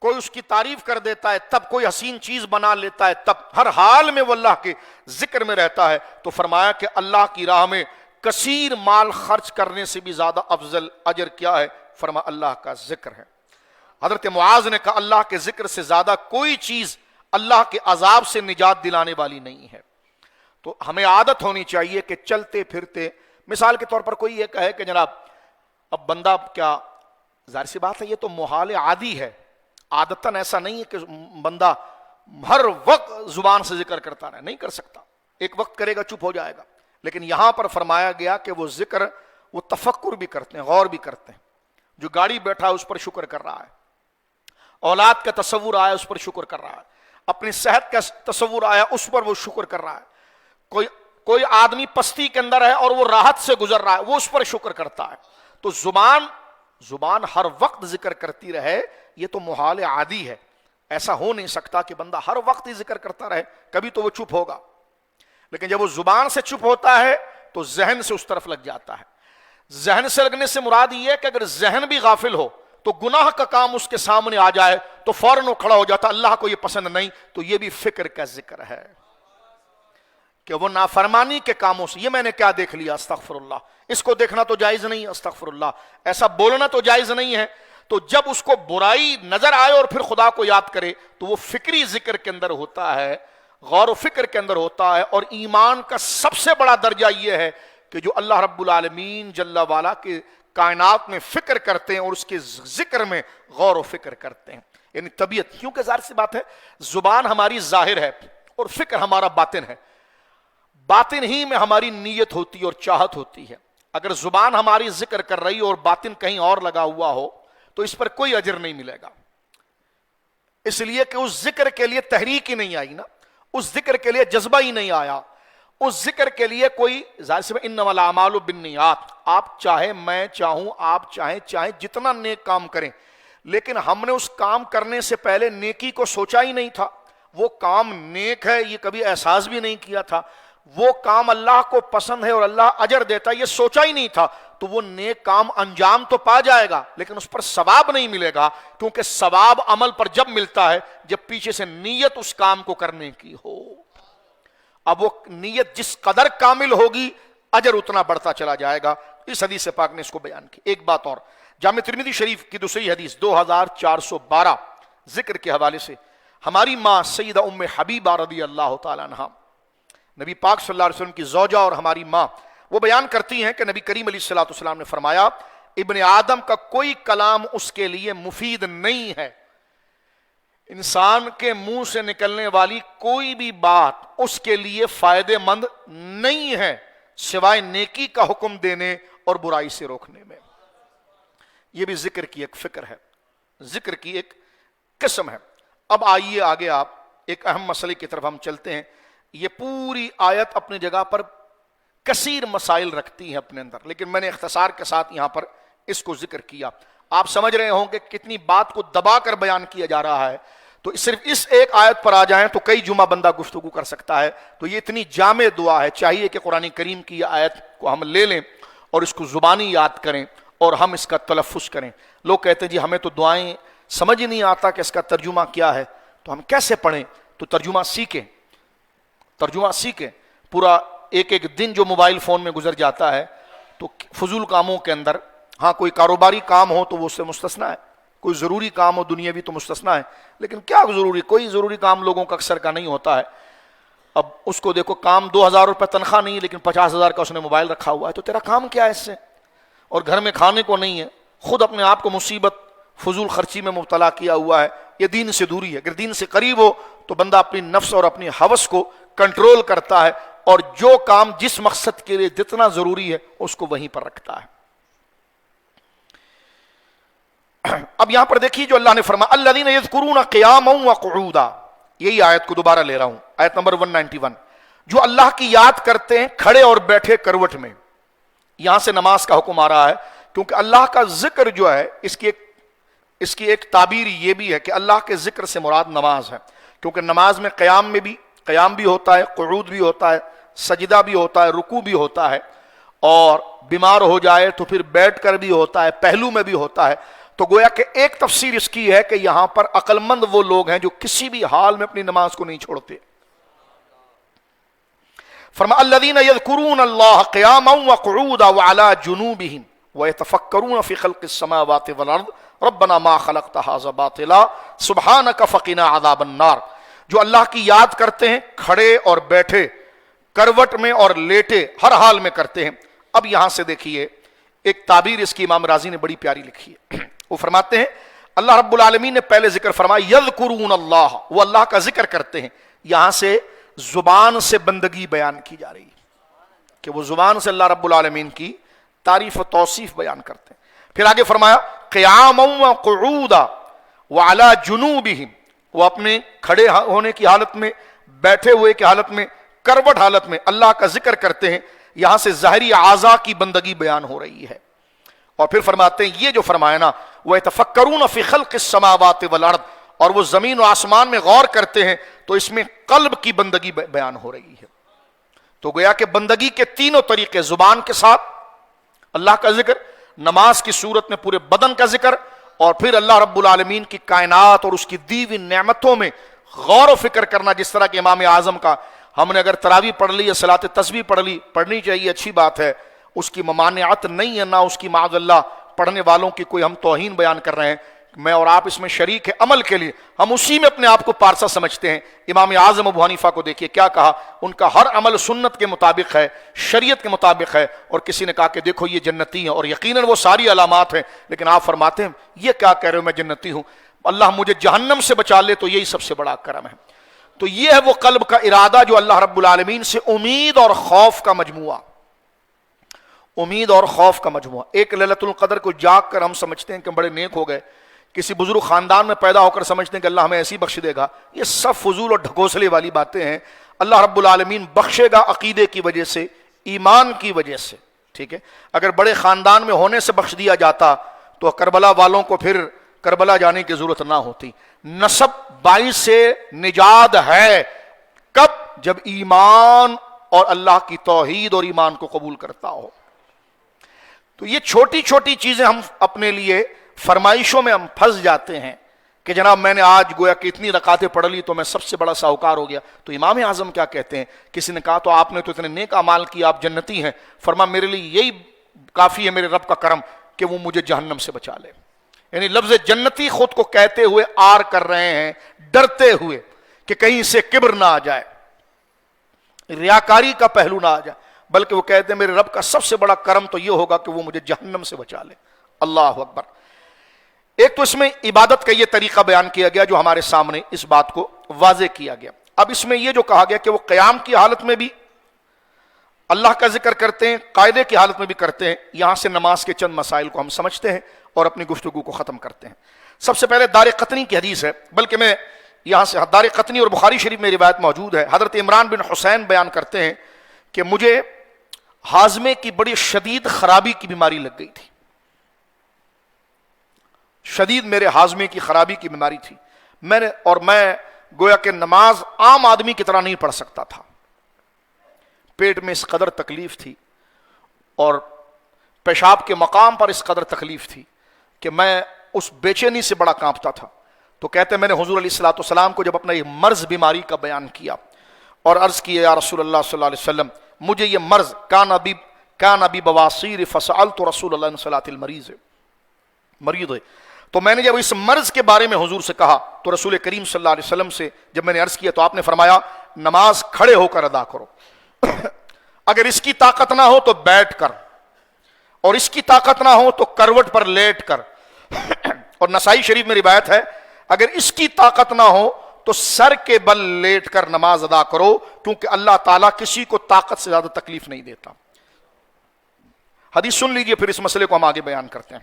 کوئی اس کی تعریف کر دیتا ہے تب، کوئی حسین چیز بنا لیتا ہے تب، ہر حال میں وہ اللہ کے ذکر میں رہتا ہے۔ تو فرمایا کہ اللہ کی راہ میں کثیر مال خرچ کرنے سے بھی زیادہ افضل اجر کیا ہے؟ فرمایا اللہ کا ذکر ہے۔ حضرت معاذ نے کہا اللہ کے ذکر سے زیادہ کوئی چیز اللہ کے عذاب سے نجات دلانے والی نہیں ہے۔ تو ہمیں عادت ہونی چاہیے کہ چلتے پھرتے، مثال کے طور پر کوئی یہ کہے کہ جناب اب بندہ کیا، ظاہر سی بات ہے یہ تو محال عادی ہے، عادتاً ایسا نہیں ہے کہ بندہ ہر وقت زبان سے ذکر کرتا رہے، نہیں کر سکتا، ایک وقت کرے گا چپ ہو جائے گا، لیکن یہاں پر فرمایا گیا کہ وہ ذکر، وہ تفکر بھی کرتے ہیں، غور بھی کرتے ہیں، جو گاڑی بیٹھا ہے اس پر شکر کر رہا ہے، اولاد کا تصور آیا اس پر شکر کر رہا ہے، اپنی صحت کا تصور آیا اس پر وہ شکر کر رہا ہے، کوئی آدمی پستی کے اندر ہے اور وہ راحت سے گزر رہا ہے، وہ اس پر شکر کرتا ہے۔ تو زبان ہر وقت ذکر کرتی رہے، یہ تو محال عادی ہے، ایسا ہو نہیں سکتا کہ بندہ ہر وقت ہی ذکر کرتا رہے، کبھی تو وہ چپ ہوگا، لیکن جب وہ زبان سے چپ ہوتا ہے تو ذہن سے اس طرف لگ جاتا ہے۔ ذہن سے لگنے سے مراد یہ ہے کہ اگر ذہن بھی غافل ہو تو گناہ کا کام اس کے سامنے آ جائے تو فوراً وہ کھڑا ہو جاتا، اللہ کو یہ پسند نہیں، تو یہ بھی فکر کا ذکر ہے کہ وہ نافرمانی کے کاموں سے، یہ میں نے کیا دیکھ لیا، استغفر اللہ، اس کو دیکھنا تو جائز نہیں، استغفر اللہ، ایسا بولنا تو جائز نہیں ہے۔ تو جب اس کو برائی نظر آئے اور پھر خدا کو یاد کرے تو وہ فکری ذکر کے اندر ہوتا ہے، غور و فکر کے اندر ہوتا ہے۔ اور ایمان کا سب سے بڑا درجہ یہ ہے کہ جو اللہ رب العالمین جل والا کے کائنات میں فکر کرتے ہیں اور اس کے ذکر میں غور و فکر کرتے ہیں، یعنی طبیعت، کیونکہ ظاہر سی بات ہے زبان ہماری ظاہر ہے اور فکر ہمارا باطن ہے، باطن ہی میں ہماری نیت ہوتی ہے اور چاہت ہوتی ہے۔ اگر زبان ہماری ذکر کر رہی اور باطن کہیں اور لگا ہوا ہو تو اس پر کوئی اجر نہیں ملے گا، اس لیے کہ اس ذکر کے لیے تحریک ہی نہیں آئی نا، اس ذکر کے لیے جذبہ ہی نہیں آیا، اس ذکر کے لیے کوئی، ظاہر سی انما الاعمال بالنیات، آپ چاہے میں چاہوں، آپ چاہیں جتنا نیک کام کریں، لیکن ہم نے اس کام کرنے سے پہلے نیکی کو سوچا ہی نہیں تھا، وہ کام نیک ہے یہ کبھی احساس بھی نہیں کیا تھا، وہ کام اللہ کو پسند ہے اور اللہ اجر دیتا ہے یہ سوچا ہی نہیں تھا، تو وہ نیک کام انجام تو پا جائے گا لیکن اس پر ثواب نہیں ملے گا، کیونکہ ثواب عمل پر جب ملتا ہے جب پیچھے سے نیت اس کام کو کرنے کی ہو۔ اب وہ نیت جس قدر کامل ہوگی اجر اتنا بڑھتا چلا جائے گا۔ اس حدیث پاک نے اس کو بیان کی۔ ایک بات اور، جامع ترمذی شریف کی دوسری حدیث 2412 ذکر کے حوالے سے، ہماری ماں سیدہ ام حبیبہ رضی اللہ تعالیٰ عنہا، نبی پاک صلی اللہ علیہ وسلم کی زوجہ اور ہماری ماں، وہ بیان کرتی ہیں کہ نبی کریم علیہ الصلوۃ والسلام نے فرمایا ابن آدم کا کوئی کلام اس کے لیے مفید نہیں ہے، انسان کے منہ سے نکلنے والی کوئی بھی بات اس کے لیے فائدہ مند نہیں ہے سوائے نیکی کا حکم دینے اور برائی سے روکنے میں۔ یہ بھی ذکر کی ایک فکر ہے، ذکر کی ایک قسم ہے۔ اب آئیے آگے آپ ایک اہم مسئلے کی طرف ہم چلتے ہیں۔ یہ پوری آیت اپنی جگہ پر کثیر مسائل رکھتی ہے اپنے اندر، لیکن میں نے اختصار کے ساتھ یہاں پر اس کو ذکر کیا۔ آپ سمجھ رہے ہوں کہ کتنی بات کو دبا کر بیان کیا جا رہا ہے، تو صرف اس ایک آیت پر آ جائیں تو کئی جمعہ بندہ گفتگو کر سکتا ہے۔ تو یہ اتنی جامع دعا ہے، چاہیے کہ قرآن کریم کی یہ آیت کو ہم لے لیں اور اس کو زبانی یاد کریں اور ہم اس کا تلفظ کریں۔ لوگ کہتے ہیں جی ہمیں تو دعائیں سمجھ ہی نہیں آتا کہ اس کا ترجمہ کیا ہے، تو ہم کیسے پڑھیں؟ تو ترجمہ سیکھیں، ترجمہ سیکھیں۔ پورا ایک ایک دن جو موبائل فون میں گزر جاتا ہے تو فضول کاموں کے اندر، ہاں کوئی کاروباری کام ہو تو وہ اس سے مستثنیٰ ہے، کوئی ضروری کام ہو دنیاوی تو مستثنیٰ ہے، لیکن کیا ضروری، کوئی ضروری کام لوگوں کا اکثر کا نہیں ہوتا ہے۔ اب اس کو دیکھو کام 2000 روپے تنخواہ نہیں ہے لیکن 50,000 کا اس نے موبائل رکھا ہوا ہے، تو تیرا کام کیا ہے اس سے؟ اور گھر میں کھانے کو نہیں ہے، خود اپنے آپ کو مصیبت فضول خرچی میں مبتلا کیا ہوا ہے۔ یہ دین سے دوری ہے۔ اگر دین سے قریب ہو تو بندہ اپنی نفس اور اپنی ہوس کو کنٹرول کرتا ہے اور جو کام جس مقصد کے لیے جتنا ضروری ہے اس کو وہیں پر رکھتا ہے۔ اب یہاں پر دیکھیے جو اللہ نے فرمایا الذین یذکرون قیاما وقعودا، یہی آیت کو دوبارہ لے رہا ہوں، آیت نمبر 191، جو اللہ کی یاد کرتے ہیں کھڑے اور بیٹھے کروٹ میں۔ یہاں سے نماز کا حکم آ رہا ہے، کیونکہ اللہ کا ذکر جو ہے اس کی ایک تعبیر یہ بھی ہے کہ اللہ کے ذکر سے مراد نماز ہے، کیونکہ نماز میں قیام بھی ہوتا ہے، قعود بھی ہوتا ہے، سجدہ بھی ہوتا ہے، رکوع بھی ہوتا ہے، اور بیمار ہو جائے تو پھر بیٹھ کر بھی ہوتا ہے، پہلو میں بھی ہوتا ہے۔ تو گویا کہ ایک تفسیر اس کی ہے کہ یہاں پر عقل مند وہ لوگ ہیں جو کسی بھی حال میں اپنی نماز کو نہیں چھوڑتے۔ فرمایا الذین یذکرون اللہ قیاما وقعودا وعلی جنوبہم ویتفکرون فی خلق السماوات والارض ربنا ما خلقت ھذا باطلا سبحانک فقنا عذاب النار، جو اللہ کی یاد کرتے ہیں کھڑے اور بیٹھے، کروٹ میں اور لیٹے، ہر حال میں کرتے ہیں۔ اب یہاں سے دیکھیے ایک تعبیر اس کی امام رازی نے بڑی پیاری لکھی ہے۔ وہ فرماتے ہیں اللہ رب العالمین نے پہلے ذکر فرمایا یذکرون اللہ، وہ اللہ کا ذکر کرتے ہیں، یہاں سے زبان سے بندگی بیان کی جا رہی ہے کہ وہ زبان سے اللہ رب العالمین کی تعریف و توصیف بیان کرتے ہیں۔ پھر آگے فرمایا قیاما وقعودا وعلی جنوبہم، وہ اپنے کھڑے ہونے کی حالت میں، بیٹھے ہوئے کی حالت میں، کروٹ حالت میں اللہ کا ذکر کرتے ہیں۔ یہاں سے ظاہری اعضاء کی بندگی بیان ہو رہی ہے۔ اور پھر فرماتے ہیں یہ جو فرمایا نا وَيَتَفَكَّرُونَ فِي خَلْقِ السَّمَاوَاتِ وَالْأَرْضِ، اور وہ زمین و آسمان میں غور کرتے ہیں، تو اس میں قلب کی بندگی بیان ہو رہی ہے۔ تو گویا کہ بندگی کے تینوں طریقے، زبان کے ساتھ اللہ کا ذکر، نماز کی صورت میں پورے بدن کا ذکر، اور پھر اللہ رب العالمین کی کائنات اور اس کی دی ہوئی نعمتوں میں غور و فکر کرنا، جس طرح کہ امام اعظم کا ہم نے اگر تراویح پڑھ لی یا صلاۃ تسبیح پڑھ لی، پڑھنی چاہیے، اچھی بات ہے، اس کی ممانعت نہیں ہے، نہ اس کی معاذ اللہ پڑھنے والوں کی کوئی ہم توہین بیان کر رہے ہیں، میں اور آپ اس میں شریک ہے عمل کے لیے، ہم اسی میں اپنے آپ کو پارسا سمجھتے ہیں۔ امام اعظم ابو حنیفہ کو دیکھیے کیا کہا، ان کا ہر عمل سنت کے مطابق ہے، شریعت کے مطابق ہے، اور کسی نے کہا کہ دیکھو یہ جنتی ہیں، اور یقیناً وہ ساری علامات ہیں، لیکن آپ فرماتے ہیں یہ کیا کہہ رہے ہو میں جنتی ہوں، اللہ مجھے جہنم سے بچا لے تو یہی سب سے بڑا کرم ہے۔ تو یہ ہے وہ قلب کا ارادہ جو اللہ رب العالمین سے امید اور خوف کا مجموعہ، امید اور خوف کا مجموعہ۔ ایک ليلۃ القدر کو جاگ کر ہم سمجھتے ہیں کہ بڑے نیک ہو گئے، کسی بزرگ خاندان میں پیدا ہو کر سمجھتے ہیں کہ اللہ ہمیں ایسی بخش دے گا، یہ سب فضول اور ڈھکوسلے والی باتیں ہیں۔ اللہ رب العالمین بخشے گا عقیدے کی وجہ سے، ایمان کی وجہ سے، ٹھیک ہے۔ اگر بڑے خاندان میں ہونے سے بخش دیا جاتا تو کربلا والوں کو پھر کربلا جانے کی ضرورت نہ ہوتی. نسب باعث سے نجات ہے کب؟ جب ایمان اور اللہ کی توحید اور ایمان کو قبول کرتا ہو. تو یہ چھوٹی چھوٹی چیزیں ہم اپنے لیے فرمائشوں میں ہم پھنس جاتے ہیں کہ جناب میں نے آج گویا کہ اتنی رکعتیں پڑھ لی تو میں سب سے بڑا ساہوکار ہو گیا. تو امام اعظم کیا کہتے ہیں؟ کسی نے کہا تو آپ نے تو اتنے نیک اعمال کیے، آپ جنتی ہیں. فرما میرے لیے یہی کافی ہے میرے رب کا کرم کہ وہ مجھے جہنم سے بچا لے. یعنی لفظ جنتی خود کو کہتے ہوئے آر کر رہے ہیں، ڈرتے ہوئے کہ کہیں سے کبر نہ آ جائے، ریاکاری کا پہلو نہ آ جائے، بلکہ وہ کہتے ہیں میرے رب کا سب سے بڑا کرم تو یہ ہوگا کہ وہ مجھے جہنم سے بچا لے. اللہ اکبر. ایک تو اس میں عبادت کا یہ طریقہ بیان کیا گیا جو ہمارے سامنے اس بات کو واضح کیا گیا. اب اس میں یہ جو کہا گیا کہ وہ قیام کی حالت میں بھی اللہ کا ذکر کرتے ہیں، قاعدے کی حالت میں بھی کرتے ہیں. یہاں سے نماز کے چند مسائل کو ہم سمجھتے ہیں اور اپنی گفتگو کو ختم کرتے ہیں. سب سے پہلے دار قطنی کی حدیث ہے، بلکہ میں یہاں سے دار قطنی اور بخاری شریف میں روایت موجود ہے. حضرت عمران بن حسین بیان کرتے ہیں کہ مجھے ہاضمے کی بڑی شدید خرابی کی بیماری لگ گئی تھی. شدید میرے ہاضمے کی خرابی کی بیماری تھی. میں گویا کہ نماز عام آدمی کی طرح نہیں پڑھ سکتا تھا. پیٹ میں اس قدر تکلیف تھی اور پیشاب کے مقام پر اس قدر تکلیف تھی کہ میں اس بے چینی سے بڑا کانپتا تھا. تو کہتے ہیں میں نے حضور علیہ الصلوۃ والسلام کو جب اپنا یہ مرض بیماری کا بیان کیا اور عرض کیا یا رسول اللہ صلی اللہ علیہ وسلم مجھے یہ مرض کان ابی بواسیر فسألت رسول اللہ صلاۃ المریض مریض ہے. تو میں نے جب اس مرض کے بارے میں حضور سے کہا تو رسول کریم صلی اللہ علیہ وسلم سے جب میں نے عرض کیا تو آپ نے فرمایا نماز کھڑے ہو کر ادا کرو. اگر اس کی طاقت نہ ہو تو بیٹھ کر، اور اس کی طاقت نہ ہو تو کروٹ پر لیٹ کر. اور نسائی شریف میں روایت ہے اگر اس کی طاقت نہ ہو تو سر کے بل لیٹ کر نماز ادا کرو، کیونکہ اللہ تعالیٰ کسی کو طاقت سے زیادہ تکلیف نہیں دیتا. حدیث سن لیجئے پھر اس مسئلے کو ہم آگے بیان کرتے ہیں.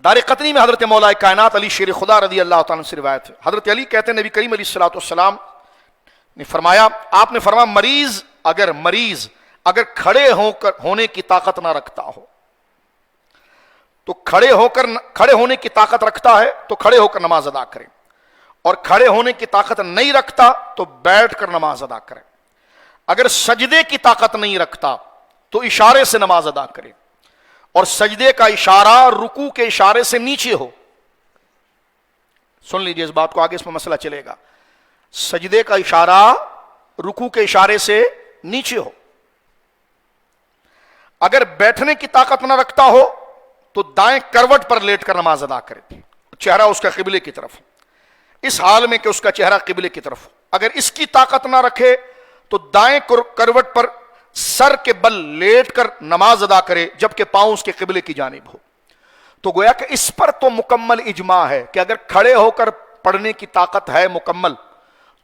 دار قطنی میں حضرت مولا کائنات علی شیر خدا رضی اللہ تعالیٰ سے روایت ہے. حضرت علی کہتے ہیں نبی کریم علیہ الصلوۃ والسلام نے فرمایا، آپ نے فرمایا مریض اگر کھڑے ہونے کی طاقت نہ رکھتا ہو تو کھڑے ہونے کی طاقت رکھتا ہے تو کھڑے ہو کر نماز ادا کرے، اور کھڑے ہونے کی طاقت نہیں رکھتا تو بیٹھ کر نماز ادا کرے. اگر سجدے کی طاقت نہیں رکھتا تو اشارے سے نماز ادا کرے، اور سجدے کا اشارہ رکوع کے اشارے سے نیچے ہو. سن لیجئے اس بات کو، آگے اس میں مسئلہ چلے گا. سجدے کا اشارہ رکوع کے اشارے سے نیچے ہو. اگر بیٹھنے کی طاقت نہ رکھتا ہو تو دائیں کروٹ پر لیٹ کر نماز ادا کرے، چہرہ اس کا قبلے کی طرف، اس حال میں کہ اس کا چہرہ قبلے کی طرف. اگر اس کی طاقت نہ رکھے تو دائیں کروٹ پر سر کے بل لیٹ کر نماز ادا کرے جبکہ پاؤں اس کے قبلے کی جانب ہو. تو گویا کہ اس پر تو مکمل اجماع ہے کہ اگر کھڑے ہو کر پڑھنے کی طاقت ہے مکمل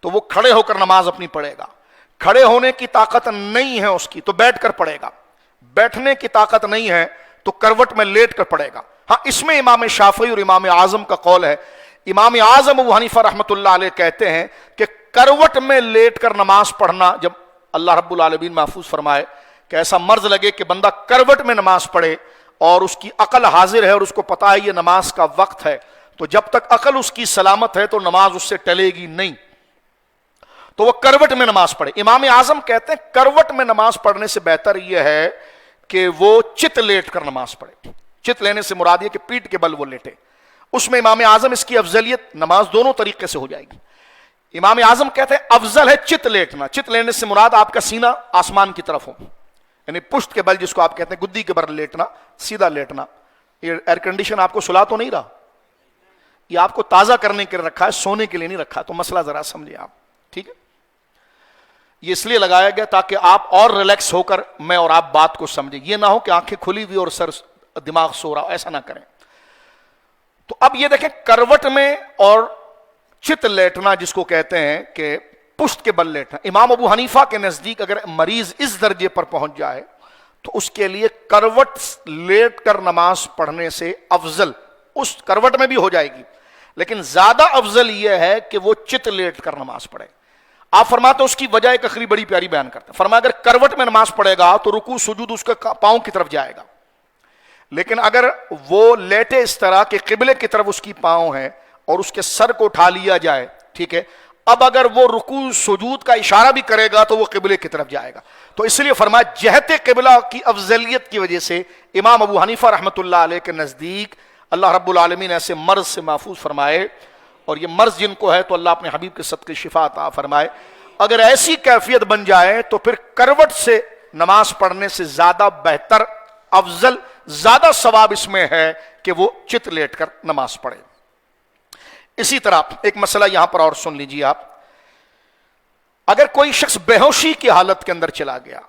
تو وہ کھڑے ہو کر نماز اپنی پڑھے گا. کھڑے ہونے کی طاقت نہیں ہے اس کی تو بیٹھ کر پڑھے گا. بیٹھنے کی طاقت نہیں ہے تو کروٹ میں لیٹ کر پڑھے گا. ہاں اس میں امام شافعی اور امام اعظم کا قول ہے. امام اعظم ابو حنیفہ رحمۃ اللہ علیہ کہتے ہیں کہ کروٹ میں لیٹ کر نماز پڑھنا، جب اللہ رب العالمین محفوظ فرمائے کہ ایسا مرض لگے کہ بندہ کروٹ میں نماز پڑھے اور اس کی عقل حاضر ہے اور اس کو پتا ہے یہ نماز کا وقت ہے، تو جب تک عقل اس کی سلامت ہے تو نماز اس سے ٹلے گی نہیں، تو وہ کروٹ میں نماز پڑھے. امام اعظم کہتے ہیں کروٹ میں نماز پڑھنے سے بہتر یہ ہے کہ وہ چت لیٹ کر نماز پڑھے. چت لینے سے مراد یہ کہ پیٹ کے بل وہ لیٹے. اس میں امام اعظم اس کی افضلیت نماز دونوں طریقے سے ہو جائے گی. امام اعظم کہتے ہیں افضل ہے چت لیٹنا. چت لینے سے مراد آپ کا سینہ آسمان کی طرف ہو، یعنی پشت کے بل جس کو آپ کہتے ہیں، گدی کے بر لیٹنا، سیدھا لیٹنا. یہ ایئر کنڈیشن آپ کو سلا تو نہیں رہا، یہ آپ کو تازہ کرنے کے لیے رکھا ہے، سونے کے لیے نہیں رکھا. تو مسئلہ ذرا سمجھے آپ، ٹھیک ہے. یہ اس لیے لگایا گیا تاکہ آپ اور ریلیکس ہو کر میں اور آپ بات کو سمجھیں. یہ نہ ہو کہ آنکھیں کھلی ہوئی اور سر دماغ سو رہا، ایسا نہ کریں. تو اب یہ دیکھیں کروٹ میں اور چت لیٹنا جس کو کہتے ہیں کہ پشت کے بل لیٹنا، امام ابو حنیفہ کے نزدیک اگر مریض اس درجے پر پہنچ جائے تو اس کے لیے کروٹ لیٹ کر نماز پڑھنے سے افضل، اس کروٹ میں بھی ہو جائے گی لیکن زیادہ افضل یہ ہے کہ وہ چت لیٹ کر نماز پڑھے. آپ فرماتے ہیں اس کی وجہ ایک اخری بڑی پیاری بیان کرتے ہیں. فرمایا اگر کروٹ میں نماز پڑھے گا تو رکوع سجود اس کے پاؤں کی طرف جائے گا، لیکن اگر وہ لیٹے اس طرح کہ قبلے کی طرف اس کی پاؤں ہے اور اس کے سر کو اٹھا لیا جائے، ٹھیک ہے، اب اگر وہ رکوع سجود کا اشارہ بھی کرے گا تو وہ قبلے کی طرف جائے گا. تو اس لیے فرمایا جہت قبلہ کی افضلیت کی وجہ سے امام ابو حنیفہ رحمۃ اللہ علیہ کے نزدیک اللہ رب العالمین ایسے مرض سے محفوظ فرمائے، اور یہ مرض جن کو ہے تو اللہ اپنے حبیب کے صدقے شفا عطا فرمائے. اگر ایسی کیفیت بن جائے تو پھر کروٹ سے نماز پڑھنے سے زیادہ بہتر، افضل، زیادہ ثواب اس میں ہے کہ وہ چت لیٹ کر نماز پڑھے. اسی طرح ایک مسئلہ یہاں پر اور سن لیجیے آپ. اگر کوئی شخص بے ہوشی کی حالت کے اندر چلا گیا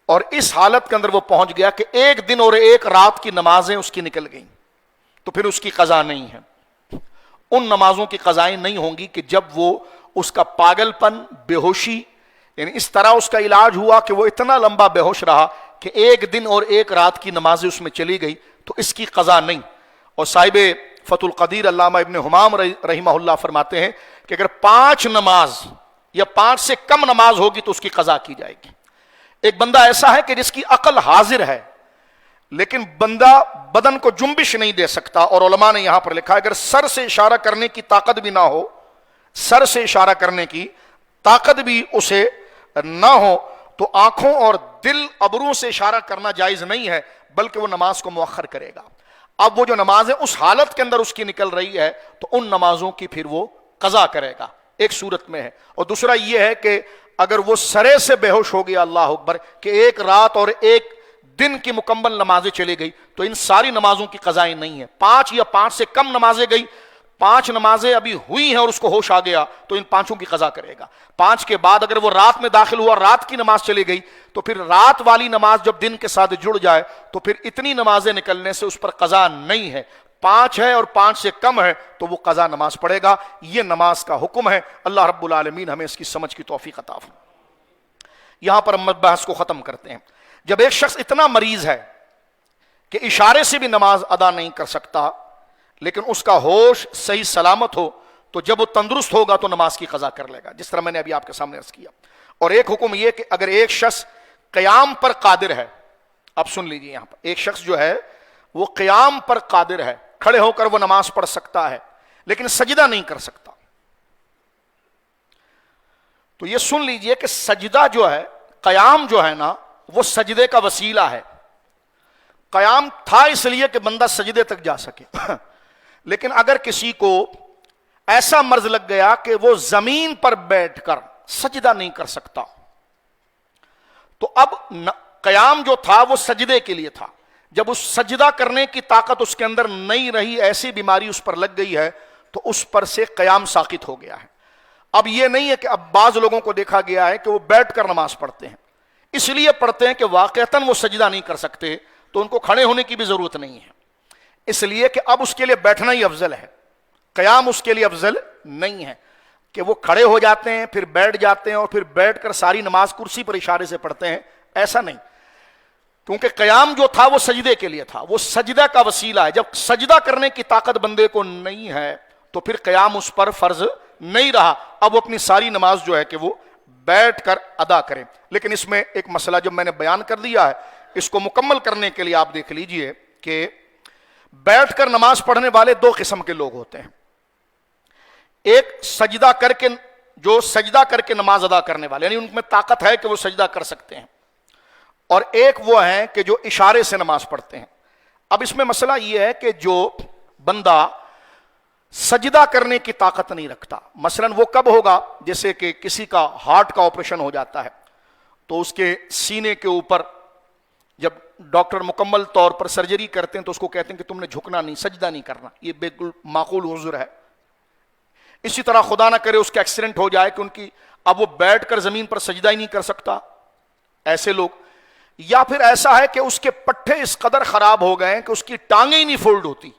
اور اس حالت کے اندر وہ پہنچ گیا کہ ایک دن اور ایک رات کی نمازیں اس کی نکل گئیں، تو پھر اس کی قضا نہیں ہے. ان نمازوں کی قضائیں نہیں ہوں گی کہ جب وہ اس کا پاگل پن، بے ہوشی، یعنی اس طرح اس کا علاج ہوا کہ وہ اتنا لمبا بے ہوش رہا کہ ایک دن اور ایک رات کی نمازیں اس میں چلی گئی، تو اس کی قضا نہیں. اور صاحب فتح القدیر علامہ ابن حمام رحمہ اللہ فرماتے ہیں کہ اگر 5 نماز یا 5 سے کم نماز ہوگی تو اس کی قضا کی جائے گی. ایک بندہ ایسا ہے کہ جس کی عقل حاضر ہے لیکن بندہ بدن کو جنبش نہیں دے سکتا، اور علماء نے یہاں پر لکھا ہے اگر سر سے اشارہ کرنے کی طاقت بھی نہ ہو، سر سے اشارہ کرنے کی طاقت بھی اسے نہ ہو، تو آنکھوں اور دل، ابروں سے اشارہ کرنا جائز نہیں ہے، بلکہ وہ نماز کو مؤخر کرے گا. اب وہ جو نمازیں اس حالت کے اندر اس کی نکل رہی ہے تو ان نمازوں کی پھر وہ قضا کرے گا. ایک صورت میں ہے. اور دوسرا یہ ہے کہ اگر وہ سرے سے بے ہوش ہو گیا، اللہ اکبر، کہ ایک رات اور ایک دن کی مکمل نمازیں چلی گئی، تو ان ساری نمازوں کی قضائیں نہیں ہیں. 5 یا 5 سے کم نمازیں گئی، 5 نمازیں ابھی ہوئی ہیں اور اس کو ہوش آ گیا تو ان 5 کی قضا کرے گا. 5 کے بعد اگر وہ رات میں داخل ہوا، رات کی نماز چلی گئی، تو پھر رات والی نماز جب دن کے ساتھ جڑ جائے تو پھر اتنی نمازیں نکلنے سے اس پر قضا نہیں ہے. 5 ہے اور 5 سے کم ہے تو وہ قضا نماز پڑھے گا. یہ نماز کا حکم ہے. اللہ رب العالمین ہمیں اس کی سمجھ کی توفیق عطا فرمائے. یہاں پر ہم بحث کو ختم کرتے ہیں. جب ایک شخص اتنا مریض ہے کہ اشارے سے بھی نماز ادا نہیں کر سکتا لیکن اس کا ہوش صحیح سلامت ہو، تو جب وہ تندرست ہوگا تو نماز کی قضا کر لے گا، جس طرح میں نے ابھی آپ کے سامنے عرض کیا. اور ایک حکم یہ کہ اگر ایک شخص قیام پر قادر ہے، اب سن لیجیے، یہاں پر ایک شخص جو ہے وہ قیام پر قادر ہے، کھڑے ہو کر وہ نماز پڑھ سکتا ہے لیکن سجدہ نہیں کر سکتا، تو یہ سن لیجئے کہ سجدہ جو ہے، قیام جو ہے نا، وہ سجدے کا وسیلہ ہے. قیام تھا اس لیے کہ بندہ سجدے تک جا سکے لیکن اگر کسی کو ایسا مرض لگ گیا کہ وہ زمین پر بیٹھ کر سجدہ نہیں کر سکتا، تو اب قیام جو تھا وہ سجدے کے لیے تھا. جب اس سجدہ کرنے کی طاقت اس کے اندر نہیں رہی، ایسی بیماری اس پر لگ گئی ہے، تو اس پر سے قیام ساقط ہو گیا ہے. اب یہ نہیں ہے کہ اب بعض لوگوں کو دیکھا گیا ہے کہ وہ بیٹھ کر نماز پڑھتے ہیں، اس لیے پڑھتے ہیں کہ واقعتاً وہ سجدہ نہیں کر سکتے تو ان کو کھڑے ہونے کی بھی ضرورت نہیں ہے، اس لیے کہ اب اس کے لیے بیٹھنا ہی افضل ہے، قیام اس کے لیے افضل نہیں ہے کہ وہ کھڑے ہو جاتے ہیں پھر بیٹھ جاتے ہیں اور پھر بیٹھ کر ساری نماز کرسی پر اشارے سے پڑھتے ہیں. ایسا نہیں، کیونکہ قیام جو تھا وہ سجدے کے لیے تھا، وہ سجدہ کا وسیلہ ہے. جب سجدہ کرنے کی طاقت بندے کو نہیں ہے تو پھر قیام اس پر فرض نہیں رہا. اب وہ اپنی ساری نماز جو ہے کہ وہ بیٹھ کر ادا کریں. لیکن اس میں ایک مسئلہ جو میں نے بیان کر دیا ہے، اس کو مکمل کرنے کے لیے آپ دیکھ لیجئے کہ بیٹھ کر نماز پڑھنے والے 2 قسم کے لوگ ہوتے ہیں. ایک سجدہ کر کے، جو سجدہ کر کے نماز ادا کرنے والے، یعنی ان میں طاقت ہے کہ وہ سجدہ کر سکتے ہیں، اور ایک وہ ہیں کہ جو اشارے سے نماز پڑھتے ہیں. اب اس میں مسئلہ یہ ہے کہ جو بندہ سجدہ کرنے کی طاقت نہیں رکھتا، مثلا وہ کب ہوگا، جیسے کہ کسی کا ہارٹ کا آپریشن ہو جاتا ہے تو اس کے سینے کے اوپر جب ڈاکٹر مکمل طور پر سرجری کرتے ہیں تو اس کو کہتے ہیں کہ تم نے جھکنا نہیں، سجدہ نہیں کرنا. یہ بالکل معقول عذر ہے. اسی طرح خدا نہ کرے اس کا ایکسیڈنٹ ہو جائے کہ ان کی اب وہ بیٹھ کر زمین پر سجدہ ہی نہیں کر سکتا، ایسے لوگ. یا پھر ایسا ہے کہ اس کے پٹھے اس قدر خراب ہو گئے ہیں کہ اس کی ٹانگیں ہی نہیں فولڈ ہوتی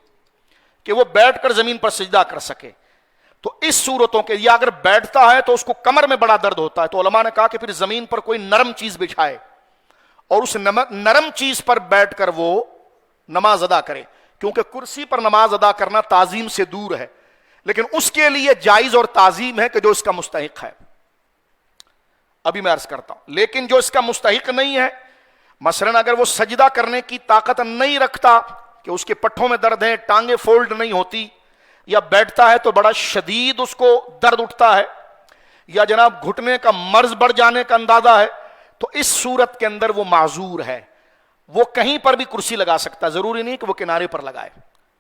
کہ وہ بیٹھ کر زمین پر سجدہ کر سکے. تو اس صورتوں کے، یا اگر بیٹھتا ہے تو اس کو کمر میں بڑا درد ہوتا ہے، تو علماء نے کہا کہ پھر زمین پر کوئی نرم چیز بچھائے اور اس نرم چیز پر بیٹھ کر وہ نماز ادا کرے، کیونکہ کرسی پر نماز ادا کرنا تعظیم سے دور ہے. لیکن اس کے لیے جائز اور تعظیم ہے کہ جو اس کا مستحق ہے. ابھی میں عرض کرتا ہوں. لیکن جو اس کا مستحق نہیں ہے، مثلا اگر وہ سجدہ کرنے کی طاقت نہیں رکھتا کہ اس کے پٹھوں میں درد ہے, ٹانگیں فولڈ نہیں ہوتی, یا بیٹھتا ہے تو بڑا شدید اس کو درد اٹھتا ہے, یا جناب گھٹنے کا مرض بڑھ جانے کا اندازہ ہے, تو اس صورت کے اندر وہ معذور ہے. وہ کہیں پر بھی کرسی لگا سکتا ہے, ضروری نہیں کہ وہ کنارے پر لگائے,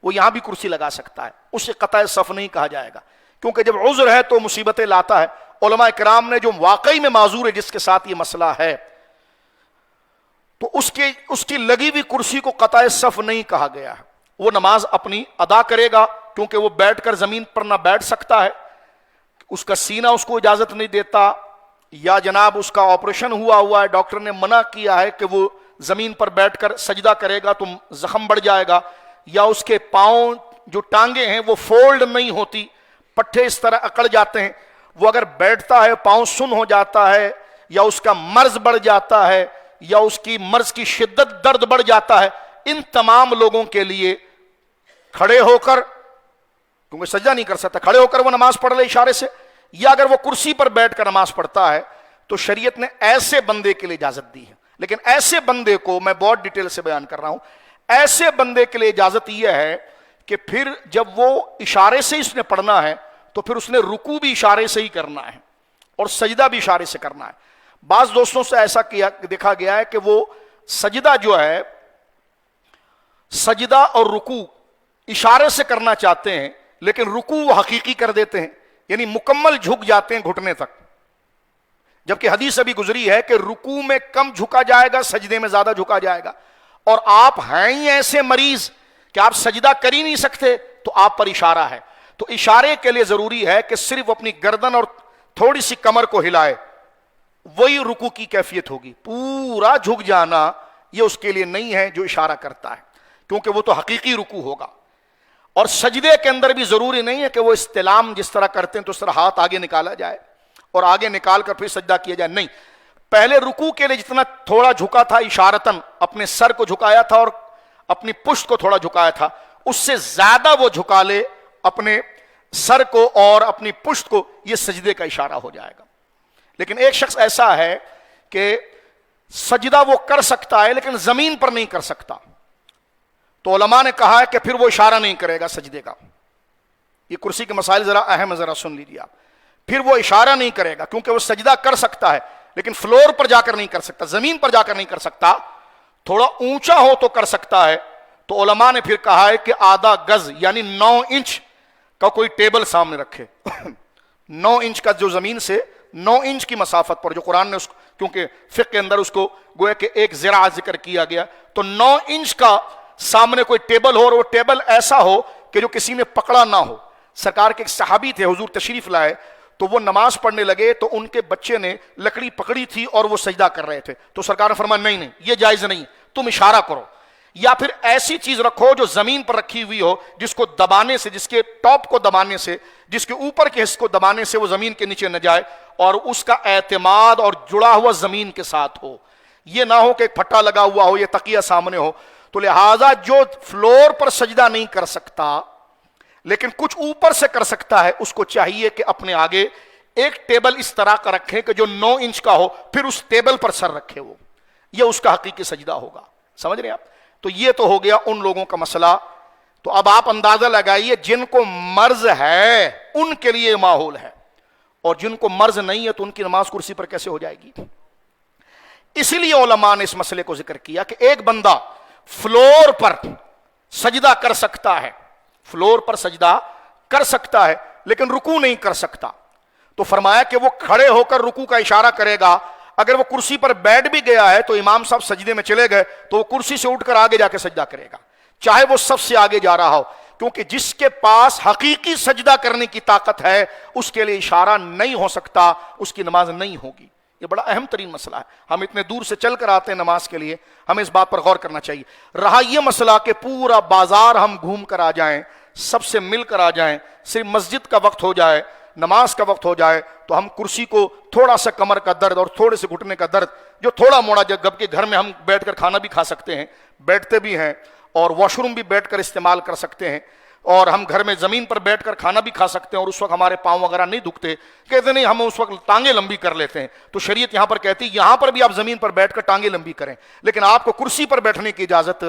وہ یہاں بھی کرسی لگا سکتا ہے, اسے قطع صف نہیں کہا جائے گا, کیونکہ جب عذر ہے تو مصیبتیں لاتا ہے. علماء کرام نے جو واقعی میں معذور ہے, جس کے ساتھ یہ مسئلہ ہے, تو اس کی لگی ہوئی کرسی کو قطع صف نہیں کہا گیا ہے. وہ نماز اپنی ادا کرے گا, کیونکہ وہ بیٹھ کر زمین پر نہ بیٹھ سکتا ہے, اس کا سینہ اس کو اجازت نہیں دیتا, یا جناب اس کا آپریشن ہوا ہے, ڈاکٹر نے منع کیا ہے کہ وہ زمین پر بیٹھ کر سجدہ کرے گا تو زخم بڑھ جائے گا, یا اس کے پاؤں جو ٹانگیں ہیں وہ فولڈ نہیں ہوتی, پٹھے اس طرح اکڑ جاتے ہیں, وہ اگر بیٹھتا ہے پاؤں سن ہو جاتا ہے, یا اس کا مرض بڑھ جاتا ہے, یا اس کی مرض کی شدت درد بڑھ جاتا ہے, ان تمام لوگوں کے لیے کھڑے ہو کر, کیونکہ سجدہ نہیں کر سکتا, کھڑے ہو کر وہ نماز پڑھ لے اشارے سے, یا اگر وہ کرسی پر بیٹھ کر نماز پڑھتا ہے تو شریعت نے ایسے بندے کے لیے اجازت دی ہے. لیکن ایسے بندے کو میں بہت ڈیٹیل سے بیان کر رہا ہوں, ایسے بندے کے لیے اجازت یہ ہے کہ پھر جب وہ اشارے سے اس نے پڑھنا ہے تو پھر اس نے رکوع بھی اشارے سے ہی کرنا ہے اور سجدہ بھی اشارے سے کرنا ہے. بعض دوستوں سے ایسا دیکھا گیا ہے کہ وہ سجدہ جو ہے, سجدہ اور رکوع اشارے سے کرنا چاہتے ہیں, لیکن رکوع وہ حقیقی کر دیتے ہیں, یعنی مکمل جھک جاتے ہیں گھٹنے تک, جبکہ حدیث ابھی گزری ہے کہ رکوع میں کم جھکا جائے گا, سجدے میں زیادہ جھکا جائے گا. اور آپ ہیں ہی ایسے مریض کہ آپ سجدہ کر ہی نہیں سکتے, تو آپ پر اشارہ ہے. تو اشارے کے لیے ضروری ہے کہ صرف اپنی گردن اور تھوڑی سی کمر کو ہلائے, وہی رکوع کی کیفیت ہوگی. پورا جھک جانا یہ اس کے لیے نہیں ہے جو اشارہ کرتا ہے, کیونکہ وہ تو حقیقی رکوع ہوگا. اور سجدے کے اندر بھی ضروری نہیں ہے کہ وہ استلام جس طرح کرتے ہیں تو اس طرح ہاتھ آگے نکالا جائے اور آگے نکال کر پھر سجدہ کیا جائے, نہیں. پہلے رکوع کے لیے جتنا تھوڑا جھکا تھا اشارتاً, اپنے سر کو جھکایا تھا اور اپنی پشت کو تھوڑا جھکایا تھا, اس سے زیادہ وہ جھکا لے اپنے سر کو اور اپنی پشت کو, یہ سجدے کا اشارہ ہو جائے گا. لیکن ایک شخص ایسا ہے کہ سجدہ وہ کر سکتا ہے لیکن زمین پر نہیں کر سکتا, تو علماء نے کہا ہے کہ پھر وہ اشارہ نہیں کرے گا سجدے کا. یہ کرسی کے مسائل ذرا اہم ہے, ذرا سن لیجیے آپ. پھر وہ اشارہ نہیں کرے گا کیونکہ وہ سجدہ کر سکتا ہے لیکن فلور پر جا کر نہیں کر سکتا, زمین پر جا کر نہیں کر سکتا. تھوڑا اونچا ہو تو کر سکتا ہے, تو علماء نے پھر کہا ہے کہ آدھا گز یعنی 9 انچ کا کوئی ٹیبل سامنے رکھے. 9 انچ کا جو زمین سے 9 انچ کی مسافت پر, جو قرآن نے اس کو, کیونکہ فقہ کے اندر اس کو گویا کہ ایک ذراع ذکر کیا گیا, تو 9 انچ کا سامنے کوئی ٹیبل ہو, اور وہ ٹیبل ایسا ہو کہ جو کسی نے پکڑا نہ ہو. سرکار کے ایک صحابی تھے, حضور تشریف لائے تو وہ نماز پڑھنے لگے تو ان کے بچے نے لکڑی پکڑی تھی اور وہ سجدہ کر رہے تھے, تو سرکار نے فرمایا نہیں یہ جائز نہیں, تم اشارہ کرو, یا پھر ایسی چیز رکھو جو زمین پر رکھی ہوئی ہو, جس کو دبانے سے, جس کے ٹاپ کو دبانے سے, جس کے اوپر کے حصے کو دبانے سے وہ زمین کے نیچے نہ جائے, اور اس کا اعتماد اور جڑا ہوا زمین کے ساتھ ہو. یہ نہ ہو کہ ایک پھٹا لگا ہوا ہو یا تکیہ سامنے ہو. تو لہذا جو فلور پر سجدہ نہیں کر سکتا لیکن کچھ اوپر سے کر سکتا ہے, اس کو چاہیے کہ اپنے آگے ایک ٹیبل اس طرح کا رکھے کہ جو 9 انچ کا ہو, پھر اس ٹیبل پر سر رکھے, وہ یہ اس کا حقیقی سجدہ ہوگا. سمجھ رہے ہیں آپ؟ تو یہ تو ہو گیا ان لوگوں کا مسئلہ. تو اب آپ اندازہ لگائیے جن کو مرض ہے ان کے لیے ماحول ہے, اور جن کو مرض نہیں ہے تو ان کی نماز کرسی پر کیسے ہو جائے گی. اسی لیے علماء نے اس مسئلے کو ذکر کیا کہ ایک بندہ فلور پر سجدہ کر سکتا ہے, فلور پر سجدہ کر سکتا ہے لیکن رکوع نہیں کر سکتا, تو فرمایا کہ وہ کھڑے ہو کر رکوع کا اشارہ کرے گا. اگر وہ کرسی پر بیٹھ بھی گیا ہے تو امام صاحب سجدے میں چلے گئے تو وہ کرسی سے اٹھ کر آگے جا کے سجدہ کرے گا, چاہے وہ سب سے آگے جا رہا ہو, کیونکہ جس کے پاس حقیقی سجدہ کرنے کی طاقت ہے اس کے لیے اشارہ نہیں ہو سکتا, اس کی نماز نہیں ہوگی. یہ بڑا اہم ترین مسئلہ ہے. ہم اتنے دور سے چل کر آتے ہیں نماز کے لیے, ہمیں اس بات پر غور کرنا چاہیے. رہا یہ مسئلہ کہ پورا بازار ہم گھوم کر آ جائیں, سب سے مل کر آ جائیں, صرف مسجد کا وقت ہو جائے, نماز کا وقت ہو جائے, تو ہم کرسی کو تھوڑا سا کمر کا درد اور تھوڑے سے گھٹنے کا درد, جو تھوڑا موڑا, جب کہ گھر میں ہم بیٹھ کر کھانا بھی کھا سکتے ہیں, بیٹھتے بھی ہیں, اور واش روم بھی بیٹھ کر استعمال کر سکتے ہیں, اور ہم گھر میں زمین پر بیٹھ کر کھانا بھی کھا سکتے ہیں, اور اس وقت ہمارے پاؤں وغیرہ نہیں دکھتے, کہتے نہیں ہم اس وقت ٹانگیں لمبی کر لیتے ہیں. تو شریعت یہاں پر کہتی ہے یہاں پر بھی آپ زمین پر بیٹھ کر ٹانگیں لمبی کریں, لیکن آپ کو کرسی پر بیٹھنے کی اجازت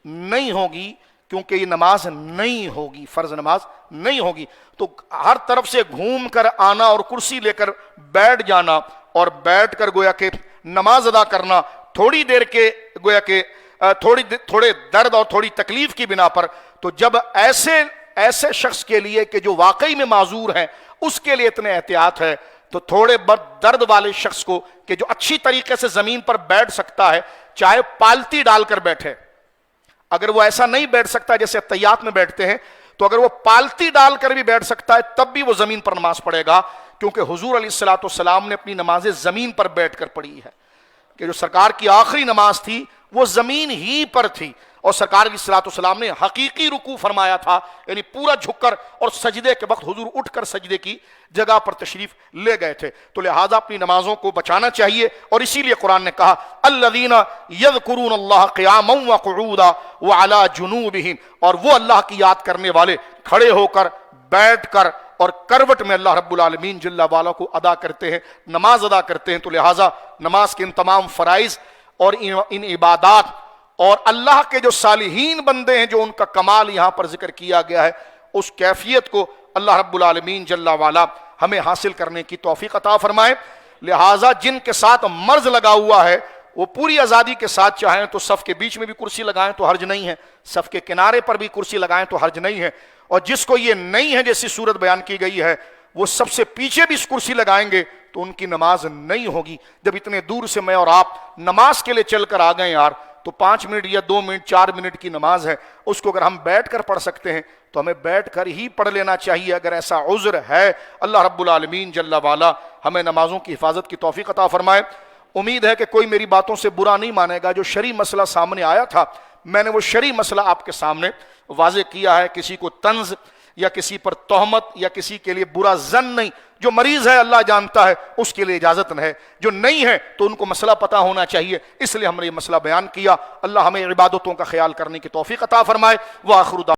نہیں ہوگی کیونکہ یہ نماز نہیں ہوگی، فرض نماز نہیں ہوگی، تو ہر طرف سے گھوم کر آنا اور کرسی لے کر بیٹھ جانا اور بیٹھ کر گویا کہ نماز ادا کرنا تھوڑی دیر کے گویا کہ تھوڑے درد اور تھوڑی تکلیف کی بنا پر، تو جب ایسے شخص کے لیے کہ جو واقعی میں معذور ہیں اس کے لیے اتنے احتیاط ہے، تو تھوڑے بہت درد والے شخص کو کہ جو اچھی طریقے سے زمین پر بیٹھ سکتا ہے، چاہے پالتی ڈال کر بیٹھے، اگر وہ ایسا نہیں بیٹھ سکتا جیسے اطیات میں بیٹھتے ہیں، تو اگر وہ پالتی ڈال کر بھی بیٹھ سکتا ہے تب بھی وہ زمین پر نماز پڑھے گا، کیونکہ حضور علیہ الصلوۃ والسلام نے اپنی نمازیں زمین پر بیٹھ کر پڑھی ہے، کہ جو سرکار کی آخری نماز تھی وہ زمین ہی پر تھی، اور سرکار علیہ الصلوۃ والسلام نے حقیقی رکوع فرمایا تھا، یعنی پورا جھک کر، اور سجدے کے وقت حضور اٹھ کر سجدے کی جگہ پر تشریف لے گئے تھے۔ تو لہٰذا اپنی نمازوں کو بچانا چاہیے، اور اسی لیے قرآن نے کہا الذین یذکرون اللہ قیاما وقعودا وعلی جنوبہم، اور وہ اللہ کی یاد کرنے والے کھڑے ہو کر، بیٹھ کر اور کروٹ میں اللہ رب العالمین جل وعلا کو ادا کرتے ہیں، نماز ادا کرتے ہیں۔ تو لہٰذا نماز کے ان تمام فرائض اور ان عبادات اور اللہ کے جو صالحین بندے ہیں جو ان کا کمال یہاں پر ذکر کیا گیا ہے، اس کیفیت کو اللہ رب العالمین جل وعلا ہمیں حاصل کرنے کی توفیق عطا فرمائے۔ لہٰذا جن کے ساتھ مرض لگا ہوا ہے وہ پوری آزادی کے ساتھ چاہیں تو صف کے بیچ میں بھی کرسی لگائیں تو حرج نہیں ہے، صف کے کنارے پر بھی کرسی لگائیں تو حرج نہیں ہے، اور جس کو یہ نہیں ہے جیسی صورت بیان کی گئی ہے وہ سب سے پیچھے بھی کرسی لگائیں گے تو ان کی نماز نہیں ہوگی۔ جب اتنے دور سے میں اور آپ نماز کے لیے چل کر آ گئے یار، تو 5 منٹ یا 2 منٹ 4 منٹ کی نماز ہے، اس کو اگر ہم بیٹھ کر پڑھ سکتے ہیں تو ہمیں بیٹھ کر ہی پڑھ لینا چاہیے۔ اگر ایسا عذر ہے، اللہ رب العالمین جل وعلا ہمیں نمازوں کی حفاظت کی توفیق عطا فرمائے۔ امید ہے کہ کوئی میری باتوں سے برا نہیں مانے گا۔ جو شرعی مسئلہ سامنے آیا تھا، میں نے وہ شرعی مسئلہ آپ کے سامنے واضح کیا ہے، کسی کو طنز یا کسی پر تہمت یا کسی کے لیے برا ظن نہیں۔ جو مریض ہے اللہ جانتا ہے، اس کے لیے اجازت ہے، جو نہیں ہے تو ان کو مسئلہ پتہ ہونا چاہیے، اس لیے ہم نے یہ مسئلہ بیان کیا۔ اللہ ہمیں عبادتوں کا خیال کرنے کی توفیق عطا فرمائے۔ وآخر دعوانا